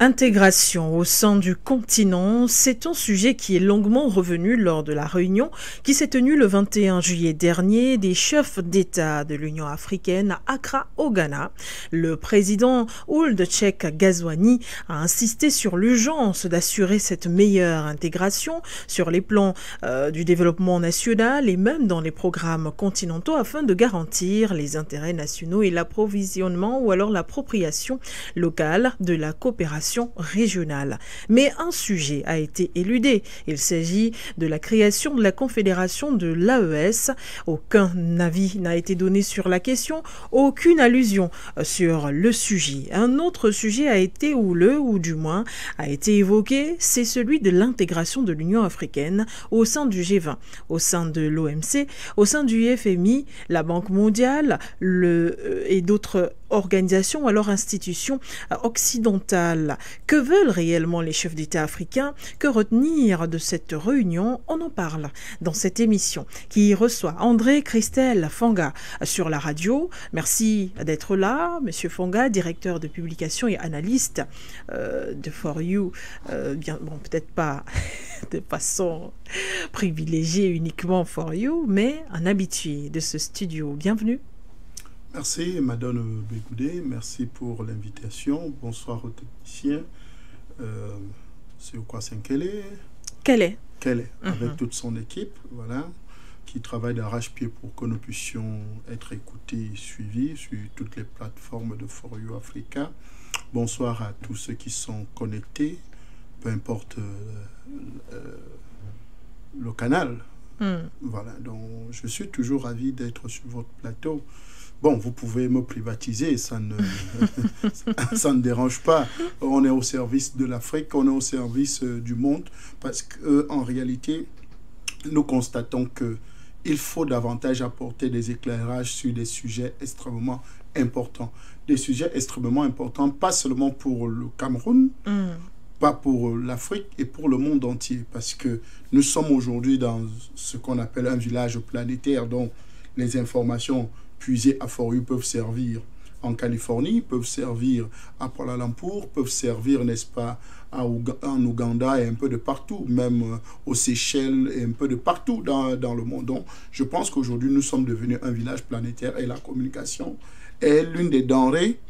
Intégration au sein du continent, c'est un sujet qui est longuement revenu lors de la réunion qui s'est tenue le 21 juillet dernier des chefs d'État de l'Union africaine à Accra, au Ghana. Le président Ould Cheikh Ghazouani a insisté sur l'urgence d'assurer cette meilleure intégration sur les plans du développement national et même dans les programmes continentaux afin de garantir les intérêts nationaux et l'approvisionnement ou alors l'appropriation locale de la coopération régionale. Mais un sujet a été éludé. Il s'agit de la création de la Confédération de l'AES. Aucun avis n'a été donné sur la question, aucune allusion sur le sujet. Un autre sujet a été houleux, ou du moins a été évoqué, c'est celui de l'intégration de l'Union africaine au sein du G20, au sein de l'OMC, au sein du FMI, la Banque mondiale et d'autres organisations ou alors institutions occidentales. Que veulent réellement les chefs d'État africains? Que retenir de cette réunion? On en parle dans cette émission qui reçoit André Christelle Fanga sur la radio. Merci d'être là, Monsieur Fanga, directeur de publication et analyste de For You. Peut-être pas de façon privilégiée uniquement For You, mais un habitué de ce studio. Bienvenue. Merci, Madame Bégoudé. Merci pour l'invitation. Bonsoir aux techniciens. C'est quoi, c'est Kélé, avec toute son équipe, voilà, qui travaille d'arrache-pied pour que nous puissions être écoutés et suivis sur toutes les plateformes de For You Africa. Bonsoir à tous ceux qui sont connectés, peu importe le canal. Voilà, donc je suis toujours ravi d'être sur votre plateau. Bon, vous pouvez me privatiser, ça ne dérange pas. On est au service de l'Afrique, on est au service du monde, parce qu'en réalité, nous constatons qu'il faut davantage apporter des éclairages sur des sujets extrêmement importants. Des sujets extrêmement importants, pas seulement pour le Cameroun, pas pour l'Afrique et pour le monde entier, parce que nous sommes aujourd'hui dans ce qu'on appelle un village planétaire, dont les informations puisées à For You peuvent servir en Californie, peuvent servir à Kuala Lumpur, peuvent servir, n'est-ce pas, en Ouganda et un peu de partout, même aux Seychelles et un peu de partout dans le monde. Donc, je pense qu'aujourd'hui, nous sommes devenus un village planétaire et la communication est l'une des denrées,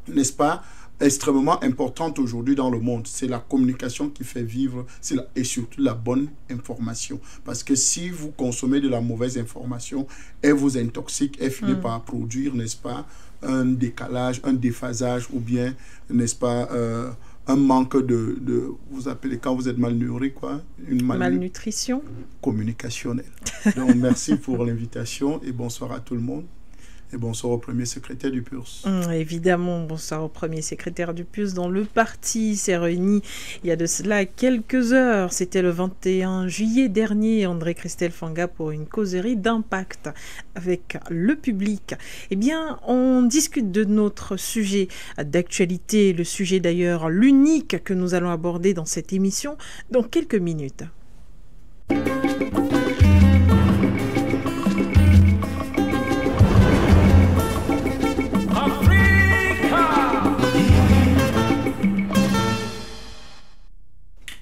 n'est-ce pas, extrêmement importante aujourd'hui dans le monde. C'est la communication qui fait vivre, et surtout la bonne information. Parce que si vous consommez de la mauvaise information, elle vous intoxique, elle finit par produire, n'est-ce pas, un décalage, un déphasage, ou bien, n'est-ce pas, un manque vous appelez, quand vous êtes mal nourri, quoi, une malnutrition communicationnelle. Donc, merci pour l'invitation et bonsoir à tout le monde. Et bonsoir au premier secrétaire du PURS. Évidemment, bonsoir au premier secrétaire du PURS dont le parti s'est réuni il y a de cela quelques heures. C'était le 21 juillet dernier, André Christelle Fanga, pour une causerie d'impact avec le public. Eh bien, on discute de notre sujet d'actualité, le sujet d'ailleurs l'unique que nous allons aborder dans cette émission dans quelques minutes.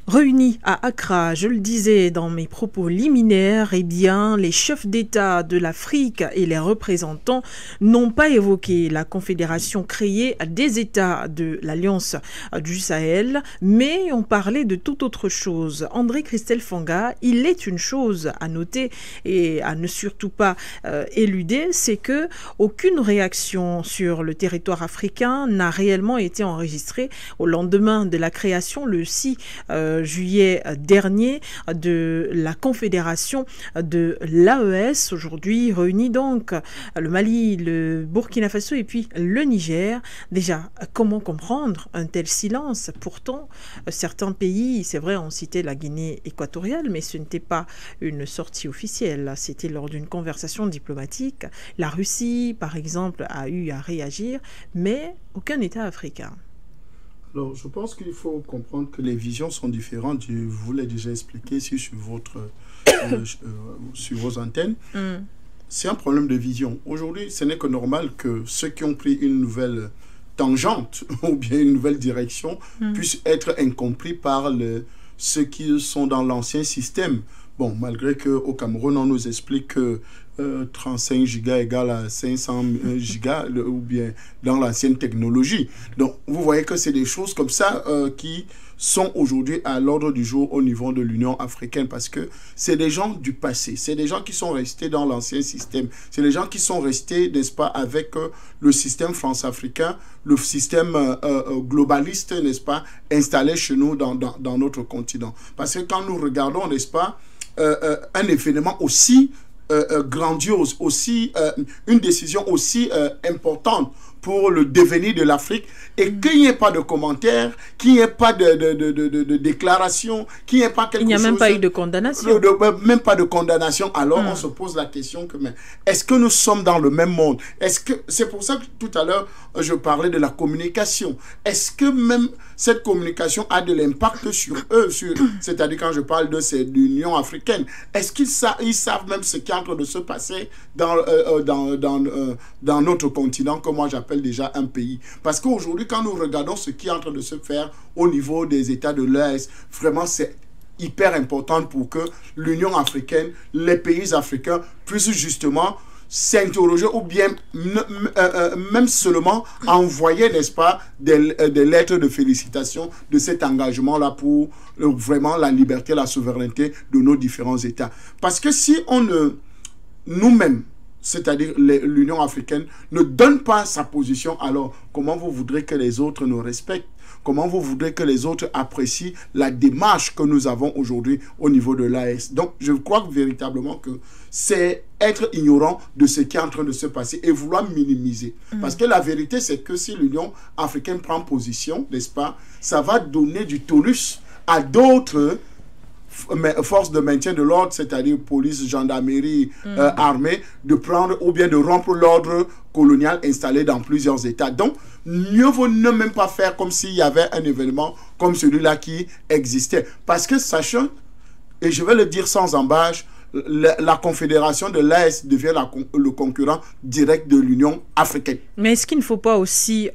Réunis à Accra, je le disais dans mes propos liminaires, eh bien, les chefs d'État de l'Afrique et les représentants n'ont pas évoqué la confédération créée des États de l'Alliance du Sahel, mais ont parlé de toute autre chose. André Christelle Fanga, il est une chose à noter et à ne surtout pas éluder, c'est que aucune réaction sur le territoire africain n'a réellement été enregistrée au lendemain de la création, le 6 juillet dernier, de la Confédération de l'AES, aujourd'hui réunis donc le Mali, le Burkina Faso et puis le Niger. Déjà, comment comprendre un tel silence? Pourtant, certains pays, c'est vrai, ont cité la Guinée équatoriale, mais ce n'était pas une sortie officielle, c'était lors d'une conversation diplomatique. La Russie, par exemple, a eu à réagir, mais aucun État africain. Alors, je pense qu'il faut comprendre que les visions sont différentes. Je vous l'ai déjà expliqué sur vos antennes. C'est un problème de vision. Aujourd'hui, ce n'est que normal que ceux qui ont pris une nouvelle tangente ou bien une nouvelle direction puisse être incompris par ceux qui sont dans l'ancien système. Bon, malgré qu'au Cameroun, on nous explique que 35 gigas égale à 500 gigas, ou bien dans l'ancienne technologie. Donc, vous voyez que c'est des choses comme ça qui sont aujourd'hui à l'ordre du jour au niveau de l'Union africaine, parce que c'est des gens du passé, c'est des gens qui sont restés dans l'ancien système, c'est des gens qui sont restés, n'est-ce pas, avec le système france-africain, le système globaliste, n'est-ce pas, installé chez nous dans notre continent. Parce que quand nous regardons, n'est-ce pas, un événement aussi grandiose, aussi une décision aussi importante pour le devenir de l'Afrique, et qu'il n'y ait pas de commentaires, qu'il n'y ait pas de déclaration, qu'il n'y ait pas quelque chose... Il n'y a même pas eu de condamnation. Même pas de condamnation. Alors on se pose la question que, est-ce que nous sommes dans le même monde? C'est pour ça que tout à l'heure, je parlais de la communication. Est-ce que même cette communication a de l'impact sur eux, c'est-à-dire quand je parle de l'Union africaine, est-ce qu'ils savent même ce qui est en train de se passer dans notre continent, que moi j'appelle déjà un pays? Parce qu'aujourd'hui, quand nous regardons ce qui est en train de se faire au niveau des États de l'Est, vraiment c'est hyper important pour que l'Union africaine, les pays africains puissent justement s'interroger, ou bien même seulement envoyer, n'est-ce pas, des lettres de félicitations de cet engagement-là pour vraiment la liberté, la souveraineté de nos différents États. Parce que si nous-mêmes, c'est-à-dire l'Union africaine, ne donne pas sa position, alors comment vous voudrez que les autres nous respectent? Comment vous voudrez que les autres apprécient la démarche que nous avons aujourd'hui au niveau de l'AES? Donc, je crois que véritablement que c'est être ignorant de ce qui est en train de se passer et vouloir minimiser. Parce que la vérité, c'est que si l'Union africaine prend position, n'est-ce pas, ça va donner du tonus à d'autres forces de maintien de l'ordre, c'est-à-dire police, gendarmerie, armée, de prendre ou bien de rompre l'ordre colonial installé dans plusieurs États. Donc, mieux vaut ne même pas faire comme s'il y avait un événement comme celui-là qui existait. Parce que sachant, et je vais le dire sans embâche, la confédération de l'AES devient le concurrent direct de l'Union africaine. Mais est-ce qu'il ne faut pas aussi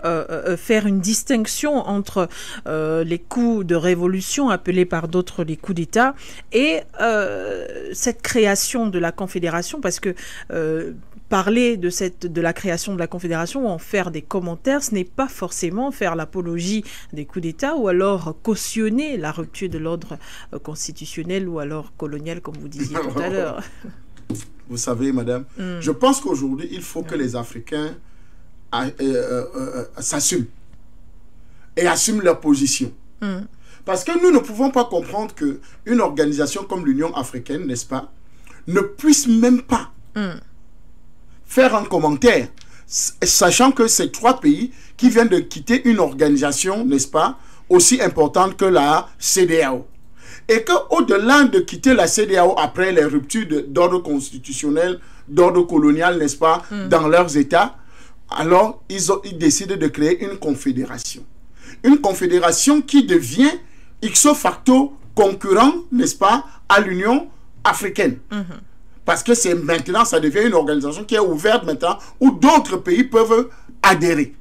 faire une distinction entre les coups de révolution, appelés par d'autres les coups d'État, et cette création de la confédération? Parce que parler de la création de la confédération ou en faire des commentaires, ce n'est pas forcément faire l'apologie des coups d'État ou alors cautionner la rupture de l'ordre constitutionnel ou alors colonial, comme vous disiez tout à l'heure. Vous savez, madame, je pense qu'aujourd'hui, il faut que les Africains s'assument et assument leur position. Parce que nous ne pouvons pas comprendre qu'une organisation comme l'Union africaine, n'est-ce pas, ne puisse même pas faire un commentaire, sachant que c'est 3 pays qui viennent de quitter une organisation, n'est-ce pas, aussi importante que la CEDEAO. Et qu'au-delà de quitter la CEDEAO après les ruptures d'ordre constitutionnel, d'ordre colonial, n'est-ce pas, dans leurs États, alors ils décident de créer une confédération. Une confédération qui devient ipso facto concurrent, n'est-ce pas, à l'Union africaine. Parce que c'est maintenant, ça devient une organisation qui est ouverte maintenant, où d'autres pays peuvent adhérer.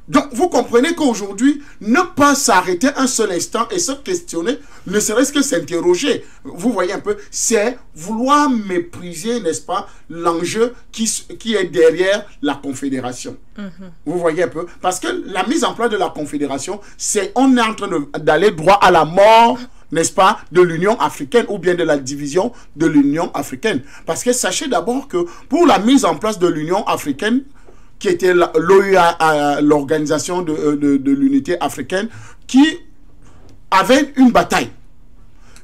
Donc, vous comprenez qu'aujourd'hui, ne pas s'arrêter un seul instant et se questionner, ne serait-ce que s'interroger, vous voyez un peu, c'est vouloir mépriser, n'est-ce pas, l'enjeu qui est derrière la confédération. Vous voyez un peu, parce que la mise en place de la confédération, c'est on est en train d'aller droit à la mort, n'est-ce pas, de l'Union africaine ou bien de la division de l'Union africaine. Parce que sachez d'abord que pour la mise en place de l'Union africaine, qui était l'OUA, l'organisation de l'unité africaine, qui avait une bataille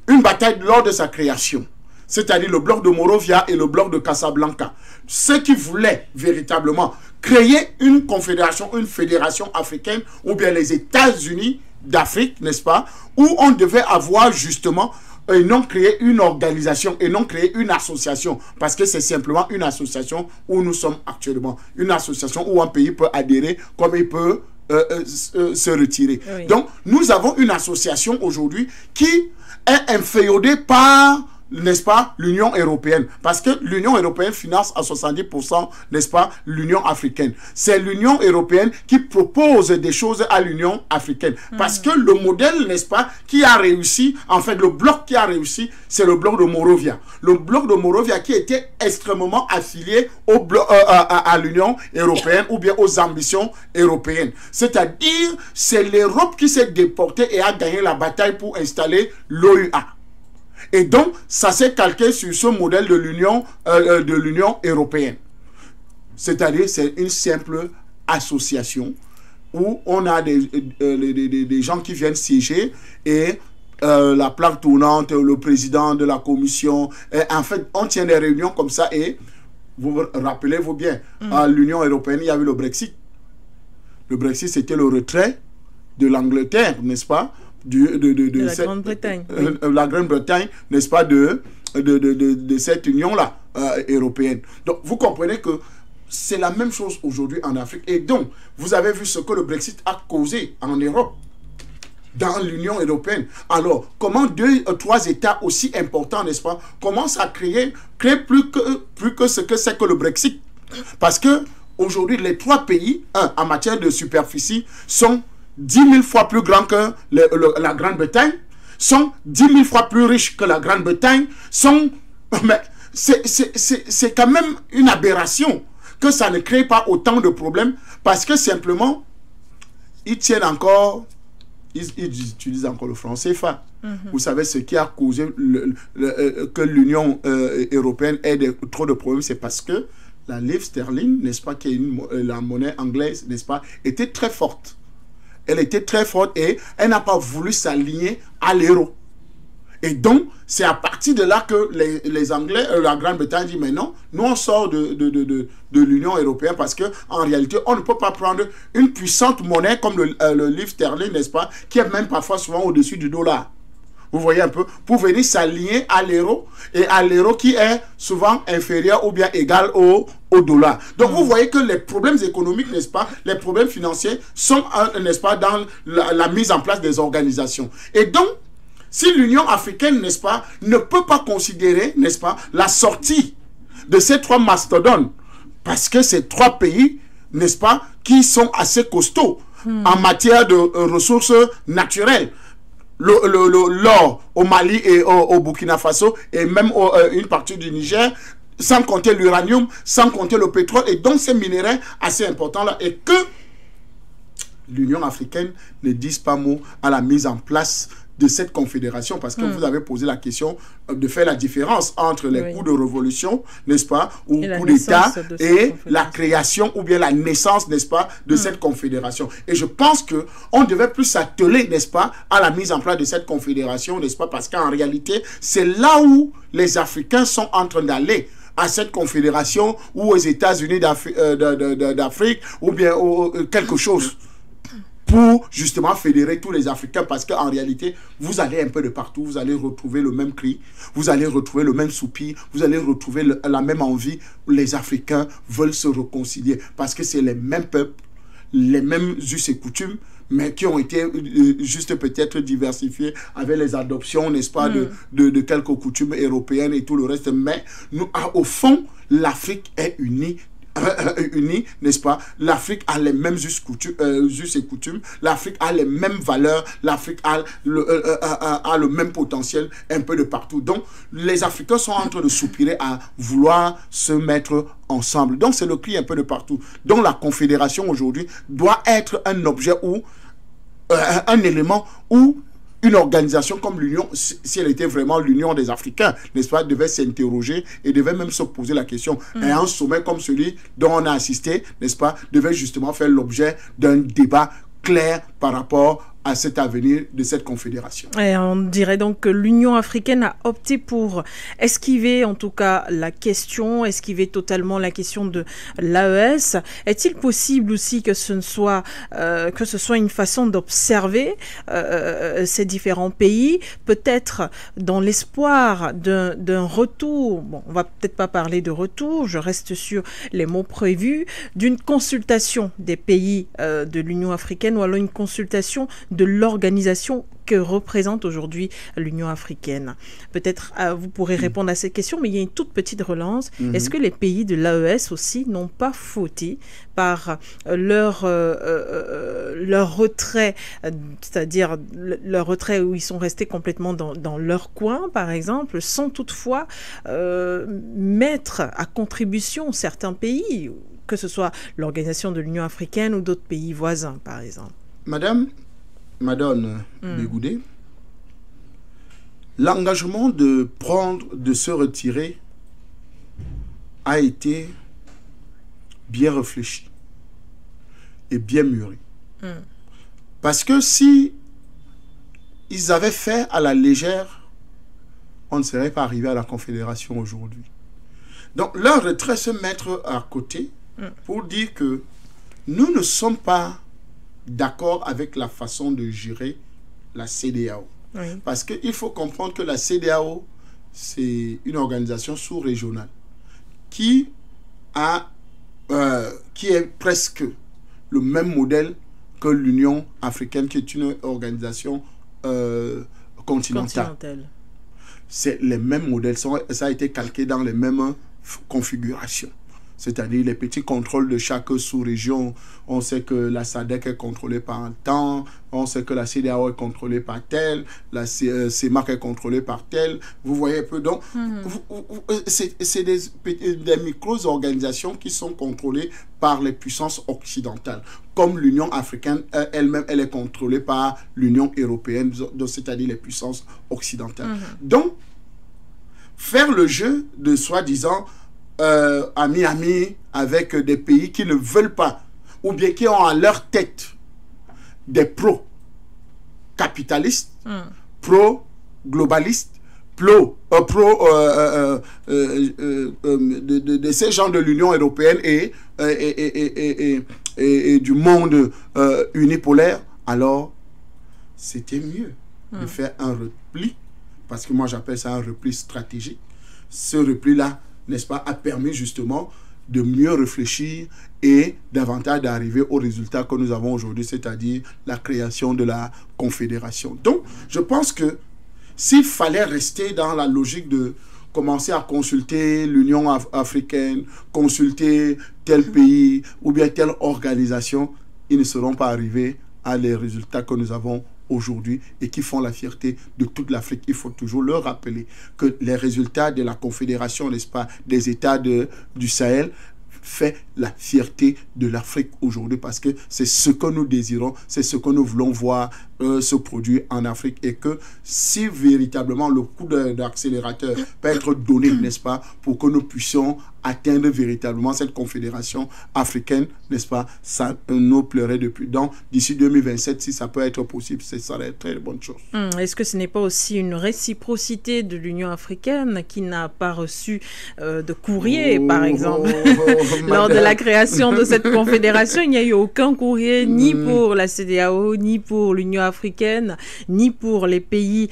lors de sa création, c'est-à-dire le bloc de Monrovia et le bloc de Casablanca. Ceux qui voulaient véritablement créer une confédération, une fédération africaine, ou bien les États-Unis d'Afrique, n'est-ce pas, où on devait avoir justement et non créer une organisation et non créer une association, parce que c'est simplement une association où nous sommes actuellement, une association où un pays peut adhérer comme il peut se retirer. Donc nous avons une association aujourd'hui qui est inféodée par n'est-ce pas, l'Union européenne. Parce que l'Union européenne finance à 70%, n'est-ce pas, l'Union africaine. C'est l'Union européenne qui propose des choses à l'Union africaine. Parce que le modèle, n'est-ce pas, qui a réussi, en fait, le bloc qui a réussi, c'est le bloc de Morovia. Le bloc de Morovia qui était extrêmement affilié au bloc, à l'Union européenne ou bien aux ambitions européennes. C'est-à-dire, c'est l'Europe qui s'est déportée et a gagné la bataille pour installer l'OUA. Et donc, ça s'est calqué sur ce modèle de l'Union européenne. C'est-à-dire, c'est une simple association où on a des gens qui viennent siéger et la plaque tournante, le président de la commission. Et en fait, on tient des réunions comme ça et vous rappelez-vous bien, à l'Union européenne, il y avait le Brexit. Le Brexit, c'était le retrait de l'Angleterre, n'est-ce pas, de la Grande-Bretagne. La Grande-Bretagne, n'est-ce pas, de cette union-là européenne. Donc, vous comprenez que c'est la même chose aujourd'hui en Afrique. Et donc, vous avez vu ce que le Brexit a causé en Europe, dans l'Union européenne. Alors, comment 2-3 États aussi importants, n'est-ce pas, commencent à créer plus que ce que c'est que le Brexit. Parce que aujourd'hui, les 3 pays, en matière de superficie, sont 10 000 fois plus grands que la Grande-Bretagne, sont 10 000 fois plus riches que la Grande-Bretagne, mais c'est quand même une aberration que ça ne crée pas autant de problèmes, parce que simplement, ils tiennent encore, ils utilisent encore le franc CFA. Vous savez, ce qui a causé que l'Union européenne ait trop de problèmes, c'est parce que la livre sterling, n'est-ce pas, qui est la monnaie anglaise, n'est-ce pas, était très forte. Elle était très forte et elle n'a pas voulu s'aligner à l'euro. Et donc, c'est à partir de là que les Anglais, la Grande-Bretagne dit, mais non, nous on sort de l'Union européenne parce qu'en réalité, on ne peut pas prendre une puissante monnaie comme le livre sterling, n'est-ce pas, qui est même parfois souvent au-dessus du dollar. Vous voyez un peu, pour venir s'aligner à l'euro, et à l'euro qui est souvent inférieur ou bien égal au dollar. Donc vous voyez que les problèmes économiques, n'est-ce pas, les problèmes financiers sont, n'est-ce pas, dans la mise en place des organisations. Et donc, si l'Union africaine, n'est-ce pas, ne peut pas considérer, n'est-ce pas, la sortie de ces 3 mastodontes, parce que ces 3 pays, n'est-ce pas, qui sont assez costauds en matière de ressources naturelles, l'or au Mali et au Burkina Faso et même une partie du Niger, sans compter l'uranium, sans compter le pétrole, et donc ces minéraux assez importants là, et que l'Union africaine ne dise pas mot à la mise en place de cette confédération, parce que vous avez posé la question de faire la différence entre les coups de révolution, n'est-ce pas, ou coups d'État, et la création ou bien la naissance, n'est-ce pas, de cette confédération. Et je pense que on devait plus s'atteler, n'est-ce pas, à la mise en place de cette confédération, n'est-ce pas, parce qu'en réalité, c'est là où les Africains sont en train d'aller, à cette confédération ou aux États-Unis d'Afrique ou bien quelque chose, pour justement fédérer tous les Africains, parce qu'en réalité, vous allez un peu de partout, vous allez retrouver le même cri, vous allez retrouver le même soupir, vous allez retrouver la même envie. Les Africains veulent se réconcilier, parce que c'est les mêmes peuples, les mêmes us et coutumes, mais qui ont été juste peut-être diversifiés avec les adoptions, n'est-ce pas, de quelques coutumes européennes et tout le reste. Mais nous, au fond, l'Afrique est unie, n'est-ce pas? L'Afrique a les mêmes us et coutumes, l'Afrique a les mêmes valeurs, l'Afrique a le même potentiel un peu de partout. Donc, les Africains sont en train de soupirer à vouloir se mettre ensemble. Donc, c'est le cri un peu de partout. Donc, la confédération aujourd'hui doit être un objet ou un élément où une organisation comme l'Union, si elle était vraiment l'Union des Africains, n'est-ce pas, devait s'interroger et devait même se poser la question. Et un sommet comme celui dont on a assisté, n'est-ce pas, devait justement faire l'objet d'un débat clair par rapport à cet avenir de cette confédération. Et on dirait donc que l'Union africaine a opté pour esquiver en tout cas la question, esquiver totalement la question de l'AES. Est-il possible aussi que ce soit une façon d'observer ces différents pays, peut-être dans l'espoir d'un retour, bon, on va peut-être pas parler de retour, je reste sur les mots prévus, d'une consultation des pays de l'Union africaine, ou alors une consultation de l'organisation que représente aujourd'hui l'Union africaine. Peut-être vous pourrez répondre à cette question, mais il y a une toute petite relance. Est-ce que les pays de l'AES aussi n'ont pas fauté par leur retrait, c'est-à-dire leur retrait où ils sont restés complètement dans leur coin, par exemple, sans toutefois mettre à contribution certains pays, que ce soit l'organisation de l'Union africaine ou d'autres pays voisins, par exemple? Madame Bégoudé, l'engagement de se retirer a été bien réfléchi et bien mûri. Parce que si ils avaient fait à la légère, on ne serait pas arrivé à la Confédération aujourd'hui. Donc leur retrait se mettre à côté pour dire que nous ne sommes pas d'accord avec la façon de gérer la CEDEAO. Oui. Parce qu'il faut comprendre que la CEDEAO, c'est une organisation sous-régionale qui est presque le même modèle que l'Union africaine, qui est une organisation continentale. C'est les mêmes modèles, ça a été calqué dans les mêmes configurations. C'est-à-dire les petits contrôles de chaque sous-région. On sait que la SADC est contrôlée par un temps, on sait que la CEDEAO est contrôlée par tel, la CEMAC est contrôlée par tel. Vous voyez un peu, donc, c'est des micro-organisations qui sont contrôlées par les puissances occidentales. Comme l'Union africaine, elle-même, elle est contrôlée par l'Union européenne, c'est-à-dire les puissances occidentales. Donc, faire le jeu de soi-disant ami avec des pays qui ne veulent pas, ou bien qui ont à leur tête des pro-capitalistes, pro-globalistes, de ces gens de l'Union européenne et du monde unipolaire, alors c'était mieux de faire un repli, parce que moi j'appelle ça un repli stratégique. Ce repli-là, n'est-ce pas, a permis justement de mieux réfléchir et davantage d'arriver au résultat que nous avons aujourd'hui, c'est-à-dire la création de la Confédération. Donc, je pense que s'il fallait rester dans la logique de commencer à consulter l'Union africaine, consulter tel pays ou bien telle organisation, ils ne seront pas arrivés à les résultats que nous avons aujourd'hui et qui font la fierté de toute l'Afrique. Il faut toujours le rappeler que les résultats de la Confédération, n'est-ce pas, des États du Sahel fait la fierté de l'Afrique aujourd'hui, parce que c'est ce que nous désirons, c'est ce que nous voulons voir se produire en Afrique, et que si véritablement le coup d'accélérateur peut être donné, n'est-ce pas, pour que nous puissions atteindre véritablement cette confédération africaine, n'est-ce pas, ça nous plairait depuis. Donc, d'ici 2027, si ça peut être possible, ça serait une très bonne chose. Est-ce que ce n'est pas aussi une réciprocité de l'Union africaine qui n'a pas reçu de courrier, par exemple lors de la création de cette confédération? Il n'y a eu aucun courrier, ni pour la CEDEAO, ni pour l'Union africaine, ni pour les pays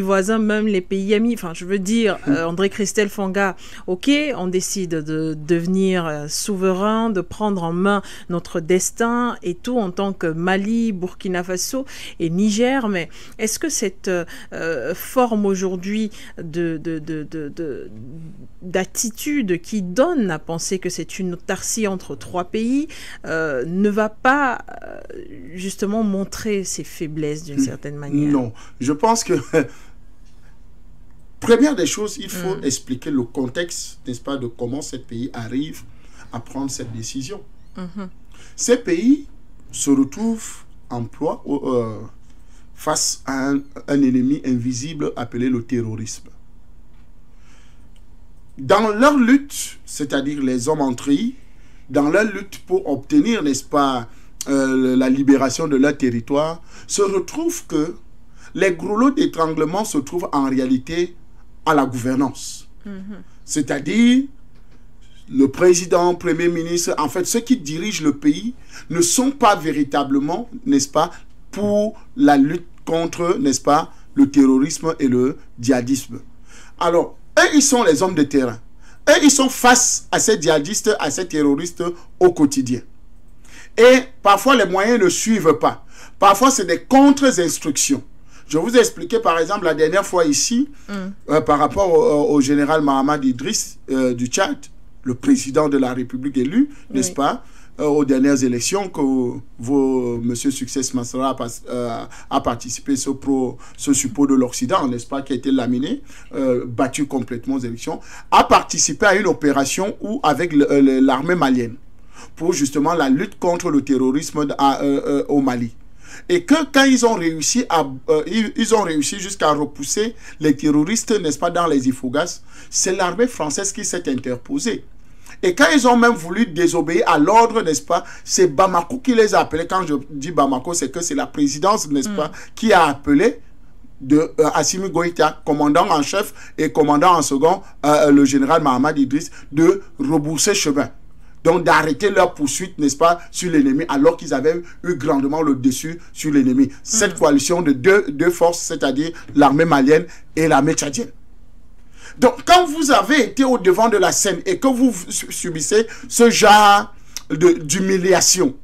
voisins, même les pays amis. Enfin, je veux dire, André Christelle Fanga, ok, on décide de devenir souverain, de prendre en main notre destin et tout en tant que Mali, Burkina Faso et Niger, mais est-ce que cette forme aujourd'hui d'attitude qui donne à penser que c'est une autarcie entre trois pays ne va pas justement montrer ses faiblesses d'une certaine manière? Non, je pense que première des choses, il faut expliquer le contexte, n'est-ce pas, de comment ces pays arrivent à prendre cette décision. Ces pays se retrouvent en proie face à un ennemi invisible appelé le terrorisme. Dans leur lutte, c'est-à-dire les hommes en treillis, dans leur lutte pour obtenir, n'est-ce pas, la libération de leur territoire, se retrouve que les groulots d'étranglement se trouvent en réalité à la gouvernance. C'est-à-dire, le président, premier ministre, en fait, ceux qui dirigent le pays ne sont pas véritablement, n'est-ce pas, pour la lutte contre, n'est-ce pas, le terrorisme et le djihadisme. Alors, eux, ils sont les hommes de terrain. Eux, ils sont face à ces djihadistes, à ces terroristes au quotidien. Et parfois, les moyens ne suivent pas. Parfois, c'est des contre-instructions. Je vous ai expliqué, par exemple, la dernière fois ici, par rapport au général Mahamat Idriss du Tchad, le président de la République élu, n'est-ce pas, aux dernières élections, que Monsieur Success Masra a participé ce suppôt de l'Occident, n'est-ce pas, qui a été laminé, battu complètement aux élections, a participé à une opération avec l'armée malienne pour justement la lutte contre le terrorisme au Mali. Et que quand ils ont réussi jusqu'à repousser les terroristes, n'est-ce pas, dans les Ifogas, c'est l'armée française qui s'est interposée. Et quand ils ont même voulu désobéir à l'ordre, n'est-ce pas, c'est Bamako qui les a appelés. Quand je dis Bamako, c'est que c'est la présidence, n'est-ce pas, qui a appelé Assimi Goïta, commandant en chef et commandant en second, le général Mahamat Idriss, de rebourser chemin. Donc d'arrêter leur poursuite, n'est-ce pas, sur l'ennemi, alors qu'ils avaient eu grandement le dessus sur l'ennemi. Cette coalition de deux forces, c'est-à-dire l'armée malienne et l'armée tchadienne. Donc, quand vous avez été au devant de la scène et que vous subissez ce genre d'humiliation,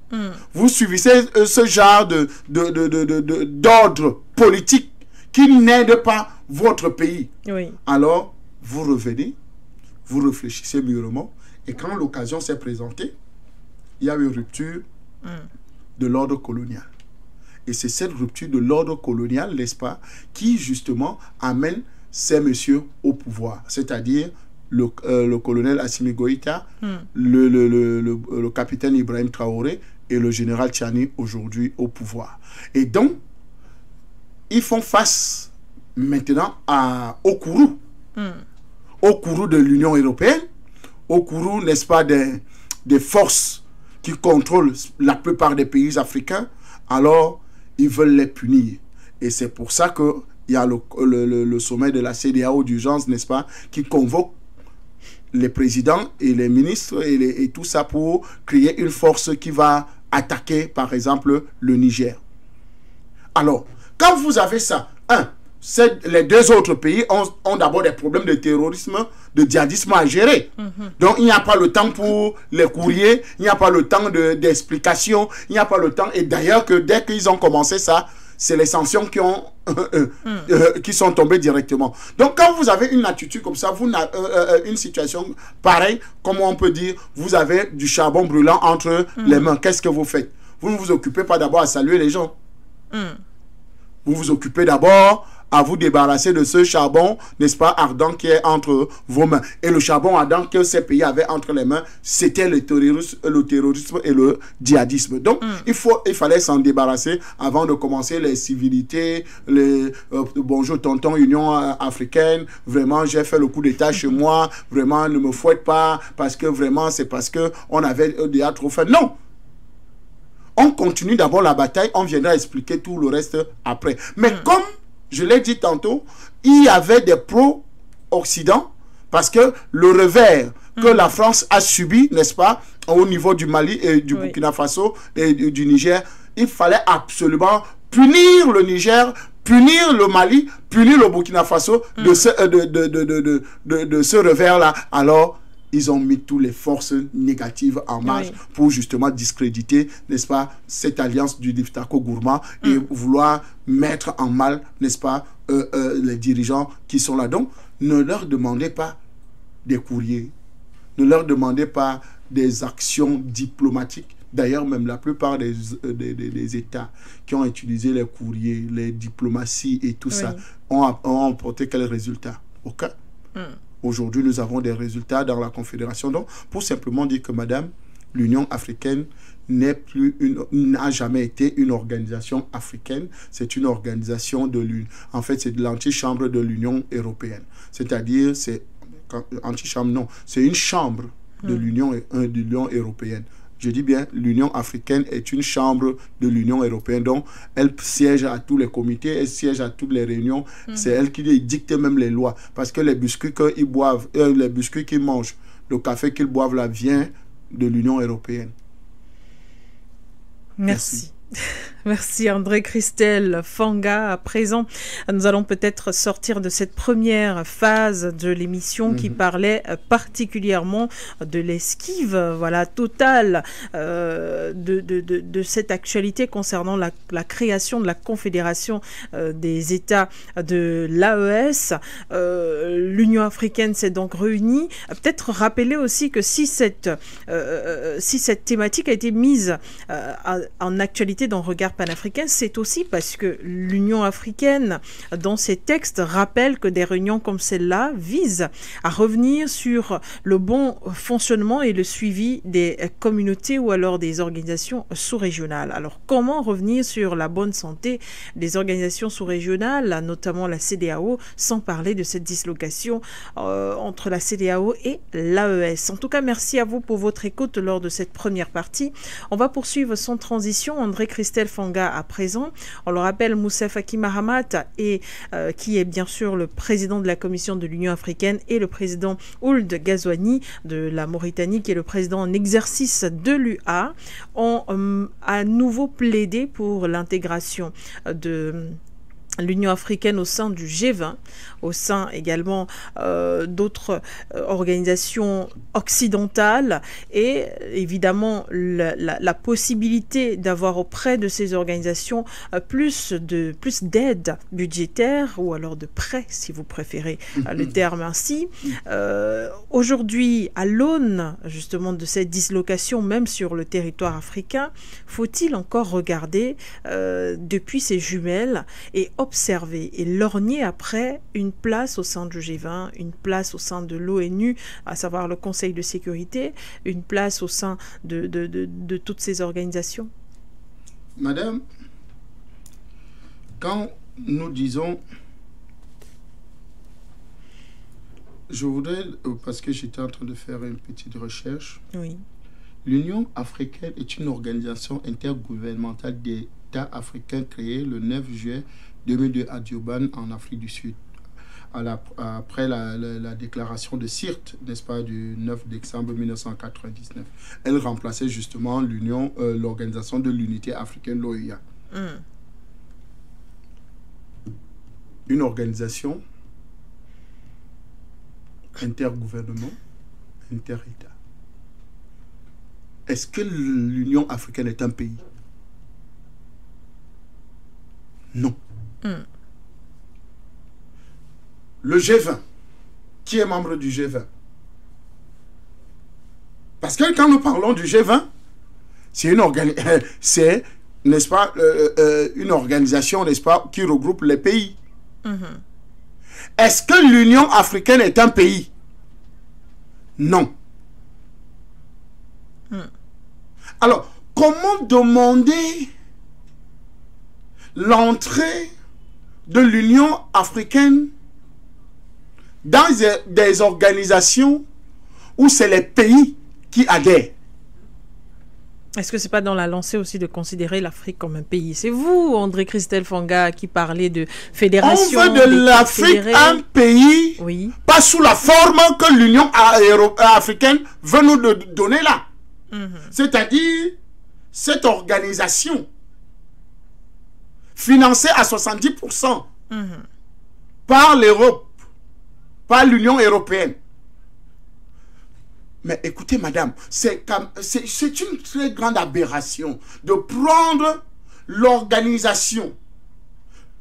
vous subissez ce genre d'ordre politique qui n'aide pas votre pays, alors vous revenez, vous réfléchissez mûrement, et quand l'occasion s'est présentée, il y a eu une rupture de l'ordre colonial. Et c'est cette rupture de l'ordre colonial, n'est-ce pas, qui justement amène ces messieurs au pouvoir, c'est-à-dire le colonel Assimi Goïta, le capitaine Ibrahim Traoré et le général Tchani aujourd'hui au pouvoir. Et donc, ils font face maintenant au courroux de l'Union européenne, au courroux, n'est-ce pas, des forces qui contrôlent la plupart des pays africains. Alors, ils veulent les punir. Et c'est pour ça que il y a le sommet de la CEDEAO d'urgence, n'est-ce pas, qui convoque les présidents et les ministres et tout ça pour créer une force qui va attaquer, par exemple, le Niger. Alors, quand vous avez ça, les deux autres pays ont d'abord des problèmes de terrorisme, de djihadisme à gérer. Donc, il n'y a pas le temps pour les courriers, il n'y a pas le temps d'explication, il n'y a pas le temps. Et d'ailleurs, que dès qu'ils ont commencé ça, c'est les sanctions qui sont tombées directement. Donc, quand vous avez une attitude comme ça, une situation pareille, comme on peut dire, vous avez du charbon brûlant entre les mains. Qu'est-ce que vous faites? Vous ne vous occupez pas d'abord à saluer les gens. Vous vous occupez d'abord à vous débarrasser de ce charbon, n'est-ce pas, ardent qui est entre vos mains. Et le charbon ardent que ces pays avaient entre les mains, c'était le terrorisme et le djihadisme. Donc, il fallait s'en débarrasser avant de commencer les civilités, bonjour tonton Union africaine, vraiment j'ai fait le coup d'état chez moi, vraiment ne me fouette pas, parce que vraiment c'est parce qu'on avait déjà trop fait. Non! On continue d'abord la bataille, on viendra expliquer tout le reste après. Mais comme je l'ai dit tantôt, il y avait des pro-Occident, parce que le revers que la France a subi, n'est-ce pas, au niveau du Mali et du Burkina Faso et du Niger, il fallait absolument punir le Niger, punir le Mali, punir le Burkina Faso de ce revers-là. Alors, ils ont mis toutes les forces négatives en marche pour justement discréditer, n'est-ce pas, cette alliance du Diftako Gourma et vouloir mettre en mal, n'est-ce pas, les dirigeants qui sont là. Donc, ne leur demandez pas des courriers, ne leur demandez pas des actions diplomatiques. D'ailleurs, même la plupart des États qui ont utilisé les courriers, les diplomaties et tout ça, ont apporté quels résultats? Aucun. Aujourd'hui, nous avons des résultats dans la Confédération. Donc, pour simplement dire que, madame, l'Union africaine n'a jamais été une organisation africaine. C'est une organisation de l'Union. En fait, c'est de l'antichambre de l'Union européenne. C'est-à-dire, c'est antichambre, non. C'est une chambre de l'Union européenne. Je dis bien, l'Union africaine est une chambre de l'Union européenne. Donc, elle siège à tous les comités, elle siège à toutes les réunions. C'est elle qui dicte même les lois. Parce que les biscuits qu'ils boivent, les biscuits qu'ils mangent, le café qu'ils boivent là vient de l'Union européenne. Merci. Merci André Christelle Fanga. À présent, nous allons peut-être sortir de cette première phase de l'émission qui parlait particulièrement de l'esquive, voilà, totale de cette actualité concernant la création de la Confédération des États de l'AES. L'Union africaine s'est donc réunie. Peut-être rappeler aussi que si cette thématique a été mise en actualité dans le regard panafricain, c'est aussi parce que l'Union africaine, dans ses textes, rappelle que des réunions comme celle-là visent à revenir sur le bon fonctionnement et le suivi des communautés ou alors des organisations sous-régionales. Alors, comment revenir sur la bonne santé des organisations sous-régionales, notamment la CEDEAO, sans parler de cette dislocation entre la CEDEAO et l'AES? En tout cas, merci à vous pour votre écoute lors de cette première partie. On va poursuivre sans transition. André Christelle Fanga à présent. On le rappelle, Moussa Faki Mahamat, qui est bien sûr le président de la Commission de l'Union africaine, et le président Ould Ghazouani de la Mauritanie, qui est le président en exercice de l'UA, ont à nouveau plaidé pour l'intégration de l'Union africaine au sein du G20, au sein également d'autres organisations occidentales, et évidemment la possibilité d'avoir auprès de ces organisations plus d'aide budgétaire, ou alors de prêts, si vous préférez le terme ainsi. Aujourd'hui, à l'aune justement de cette dislocation, même sur le territoire africain, faut-il encore regarder depuis ses jumelles et observer et lorgner après une place au sein du G20, une place au sein de l'ONU, à savoir le Conseil de sécurité, une place au sein de toutes ces organisations? Madame, quand nous disons, je voudrais, parce que j'étais en train de faire une petite recherche, oui. L'Union africaine est une organisation intergouvernementale d'États africains créée le 9 juillet 2002 à Durban, en Afrique du Sud, après la déclaration de Sirte, n'est-ce pas, du 9 décembre 1999. Elle remplaçait justement l'Organisation de l'Unité africaine, l'OUA. Une organisation intergouvernement, inter-État. Est-ce que l'Union africaine est un pays? Non. Le G20, qui est membre du G20? Parce que quand nous parlons du G20, c'est n'est-ce pas, une organisation, n'est-ce pas, qui regroupe les pays. Est-ce que l'Union africaine est un pays? Non. Alors, comment demander l'entrée de l'Union africaine dans des organisations où c'est les pays qui adhèrent? Est-ce que c'est pas dans la lancée aussi de considérer l'Afrique comme un pays? C'est vous, André Christelle Fanga, qui parlez de fédération. On veut de l'Afrique un pays, oui, pas sous la forme que l'Union africaine veut nous donner là. C'est-à-dire cette organisation financée à 70% par l'Europe, par l'Union européenne. Mais écoutez, madame, c'est une très grande aberration de prendre l'organisation,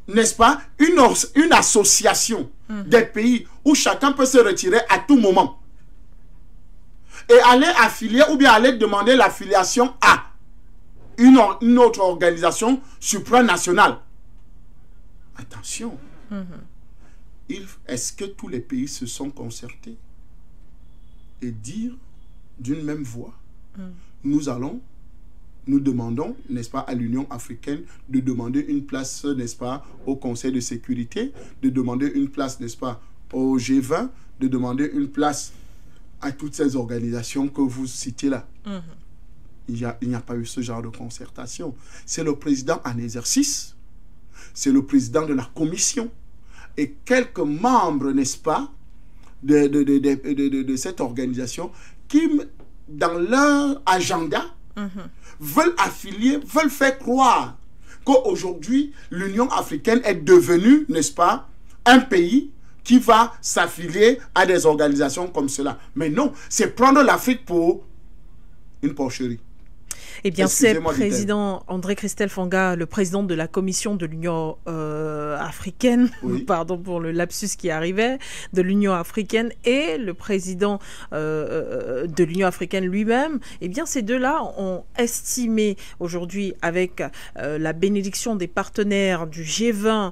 n'est-ce pas, une association des pays où chacun peut se retirer à tout moment et aller affilier ou bien aller demander l'affiliation à une autre organisation supranationale. Attention. Est-ce que tous les pays se sont concertés et dire d'une même voix, nous demandons, n'est-ce pas, à l'Union africaine de demander une place, n'est-ce pas, au Conseil de sécurité, de demander une place, n'est-ce pas, au G20, de demander une place à toutes ces organisations que vous citez là. Il n'y a pas eu ce genre de concertation. C'est le président en exercice, c'est le président de la commission et quelques membres, n'est-ce pas, de cette organisation qui, dans leur agenda, veulent affilier, veulent faire croire qu'aujourd'hui, l'Union africaine est devenue, n'est-ce pas, un pays qui va s'affilier à des organisations comme cela. Mais non, c'est prendre l'Afrique pour une porcherie. Eh bien, c'est président André Christelle Fanga, le président de la commission de l'Union africaine, oui. Pardon pour le lapsus qui arrivait, de l'Union africaine, et le président de l'Union africaine lui-même. Eh bien, ces deux-là ont estimé aujourd'hui, avec la bénédiction des partenaires du G20,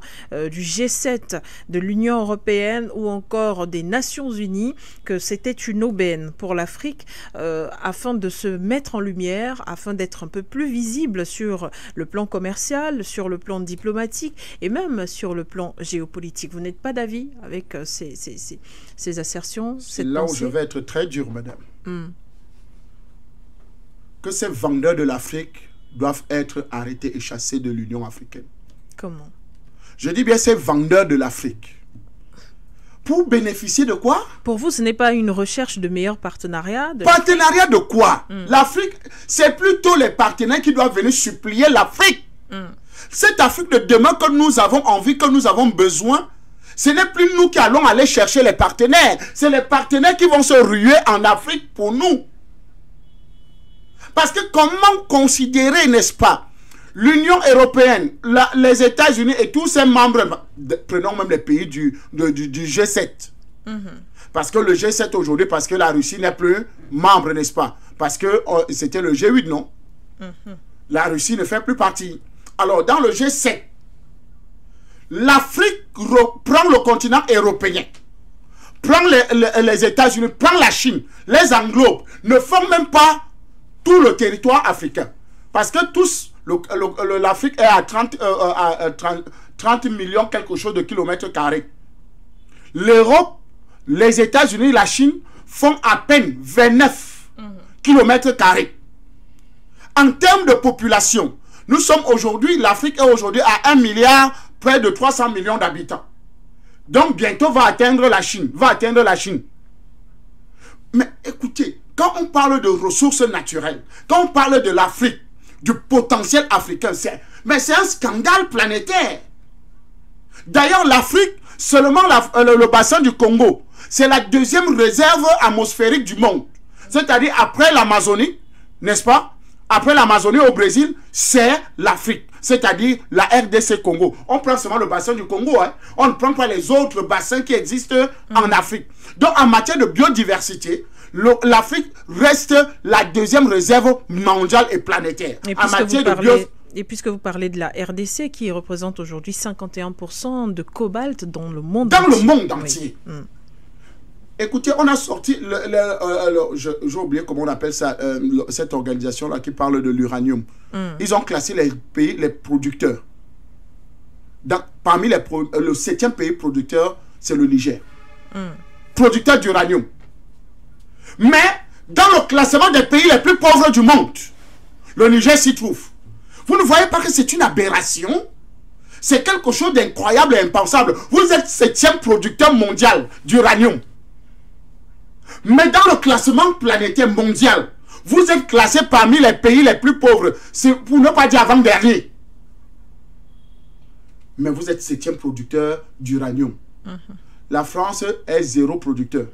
du G7, de l'Union européenne ou encore des Nations unies, que c'était une aubaine pour l'Afrique afin de se mettre en lumière, afin d'être un peu plus visible sur le plan commercial, sur le plan diplomatique et même sur le plan géopolitique. Vous n'êtes pas d'avis avec ces assertions? C'est là où je vais être très dur, madame. Que ces vendeurs de l'Afrique doivent être arrêtés et chassés de l'Union africaine. Comment? Je dis bien ces vendeurs de l'Afrique. Pour bénéficier de quoi? Pour vous, ce n'est pas une recherche de meilleurs partenariats? Partenariat de quoi? L'Afrique, c'est plutôt les partenaires qui doivent venir supplier l'Afrique. Cette Afrique de demain que nous avons envie, que nous avons besoin, ce n'est plus nous qui allons aller chercher les partenaires. C'est les partenaires qui vont se ruer en Afrique pour nous. Parce que comment considérer, n'est-ce pas, l'Union européenne, les États-Unis et tous ses membres, prenons même les pays du G7. Parce que le G7 aujourd'hui, parce que la Russie n'est plus membre, n'est-ce pas? Parce que c'était le G8, non? La Russie ne fait plus partie. Alors, dans le G7, l'Afrique prend le continent européen, prend les États-Unis, prend la Chine, les englobe, ne font même pas tout le territoire africain. Parce que tous... l'Afrique est à 30 millions quelque chose de kilomètres carrés. L'Europe, les États-Unis, la Chine font à peine 29 kilomètres carrés. En termes de population, nous sommes aujourd'hui, l'Afrique est aujourd'hui à 1 milliard, près de 300 millions d'habitants. Donc bientôt va atteindre la Chine, Mais écoutez, quand on parle de ressources naturelles, quand on parle de l'Afrique, du potentiel africain, mais c'est un scandale planétaire. D'ailleurs, l'Afrique, seulement le bassin du Congo, c'est la deuxième réserve atmosphérique du monde. C'est-à-dire après l'Amazonie, n'est-ce pas? Après l'Amazonie au Brésil, c'est l'Afrique. C'est-à-dire la RDC Congo. On prend seulement le bassin du Congo, hein? On ne prend pas les autres bassins qui existent en Afrique. Donc en matière de biodiversité, l'Afrique reste la deuxième réserve mondiale et planétaire. Et puisque vous parlez de la RDC qui représente aujourd'hui 51% de cobalt dans le monde entier. Dans le monde entier. Oui. Écoutez, on a sorti, j'ai oublié comment on appelle ça, cette organisation-là qui parle de l'uranium. Ils ont classé les pays, les producteurs. Parmi le 7e pays producteur, c'est le Niger. Producteur d'uranium. Mais, dans le classement des pays les plus pauvres du monde, le Niger s'y trouve. Vous ne voyez pas que c'est une aberration? C'est quelque chose d'incroyable et impensable. Vous êtes 7e producteur mondial d'uranium. Mais dans le classement planétaire mondial, vous êtes classé parmi les pays les plus pauvres. C'est pour ne pas dire avant-dernier. Mais vous êtes 7e producteur d'uranium. La France est 0 producteur.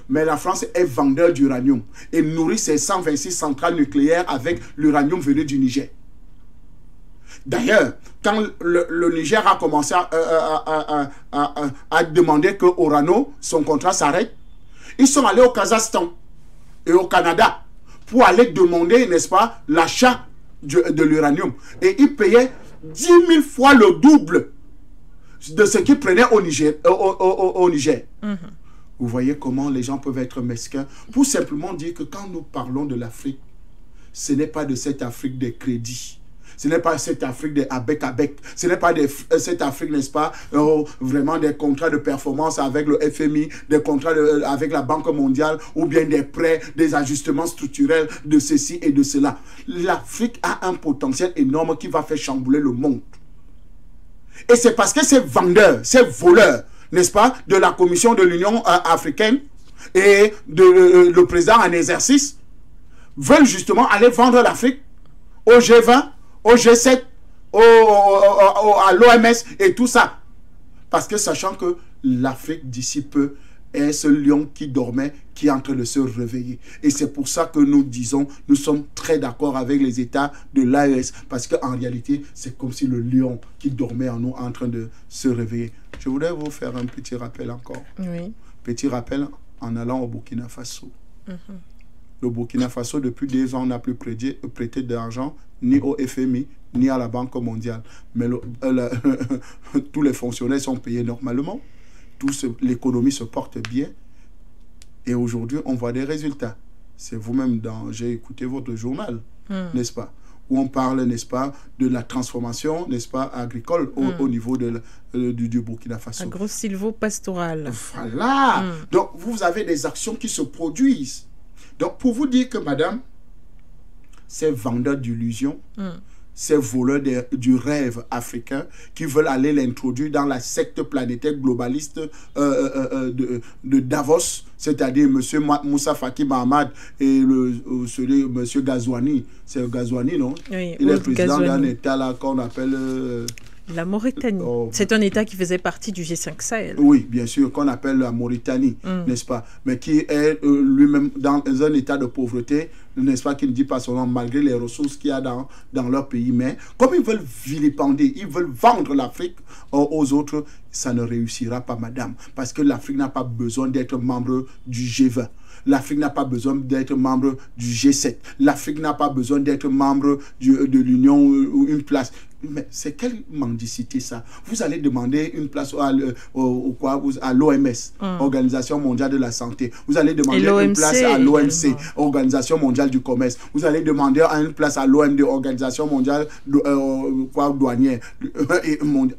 Mais la France est vendeur d'uranium et nourrit ses 126 centrales nucléaires avec l'uranium venu du Niger. D'ailleurs, quand le Niger a commencé à demander que Orano, son contrat s'arrête, ils sont allés au Kazakhstan et au Canada pour aller demander, n'est-ce pas, l'achat de l'uranium. Et ils payaient 10 000 fois le double de ce qu'ils prenaient au Niger. Vous voyez comment les gens peuvent être mesquins pour simplement dire que quand nous parlons de l'Afrique, ce n'est pas de cette Afrique des crédits. Ce n'est pas cette Afrique des avec. Ce n'est pas cette Afrique, n'est-ce pas, vraiment des contrats de performance avec le FMI, des contrats avec la Banque mondiale, ou bien des prêts, des ajustements structurels de ceci et de cela. L'Afrique a un potentiel énorme qui va faire chambouler le monde. Et c'est parce que ces vendeurs, ces voleurs, n'est-ce pas, de la Commission de l'Union africaine et le président en exercice veulent justement aller vendre l'Afrique au G20, au G7, à l'OMS et tout ça. Parce que sachant que l'Afrique d'ici peu est ce lion qui dormait, qui est en train de se réveiller. Et c'est pour ça que nous disons, nous sommes très d'accord avec les États de l'AES, parce qu'en réalité, c'est comme si le lion qui dormait en nous est en train de se réveiller. Je voudrais vous faire un petit rappel encore. Oui. Petit rappel en allant au Burkina Faso. Le Burkina Faso, depuis 2 ans, n'a plus prêté d'argent ni au FMI, ni à la Banque mondiale. Mais tous les fonctionnaires sont payés normalement. L'économie se porte bien. Et aujourd'hui, on voit des résultats. C'est vous-même j'ai écouté votre journal, n'est-ce pas? Où on parle, n'est-ce pas, de la transformation, n'est-ce pas, agricole au niveau du Burkina Faso. Agro-silvo-pastoral. Voilà. Donc, vous avez des actions qui se produisent. Donc, pour vous dire que, madame, ces vendeurs d'illusions, ces voleurs du rêve africain qui veulent aller l'introduire dans la secte planétaire globaliste de Davos, c'est-à-dire M. Moussa Faki Mahamat et M. Ghazouani. C'est Ghazouani, non? Oui, il est président d'un État là qu'on appelle... la Mauritanie. C'est un État qui faisait partie du G5 Sahel. Oui, bien sûr, qu'on appelle la Mauritanie, n'est-ce pas? Mais qui est lui-même dans un état de pauvreté, n'est-ce pas, qui ne dit pas son nom, malgré les ressources qu'il y a dans leur pays. Mais comme ils veulent vilipender, ils veulent vendre l'Afrique aux autres, ça ne réussira pas, madame. Parce que l'Afrique n'a pas besoin d'être membre du G20. L'Afrique n'a pas besoin d'être membre du G7. L'Afrique n'a pas besoin d'être membre de l'Union ou une place. Mais c'est quelle mendicité ça? Vous allez demander une place à l'OMS, Organisation mondiale de la santé. Vous allez demander une place à l'OMC, Organisation mondiale du commerce. Vous allez demander une place à l'OMD, Organisation mondiale douanière.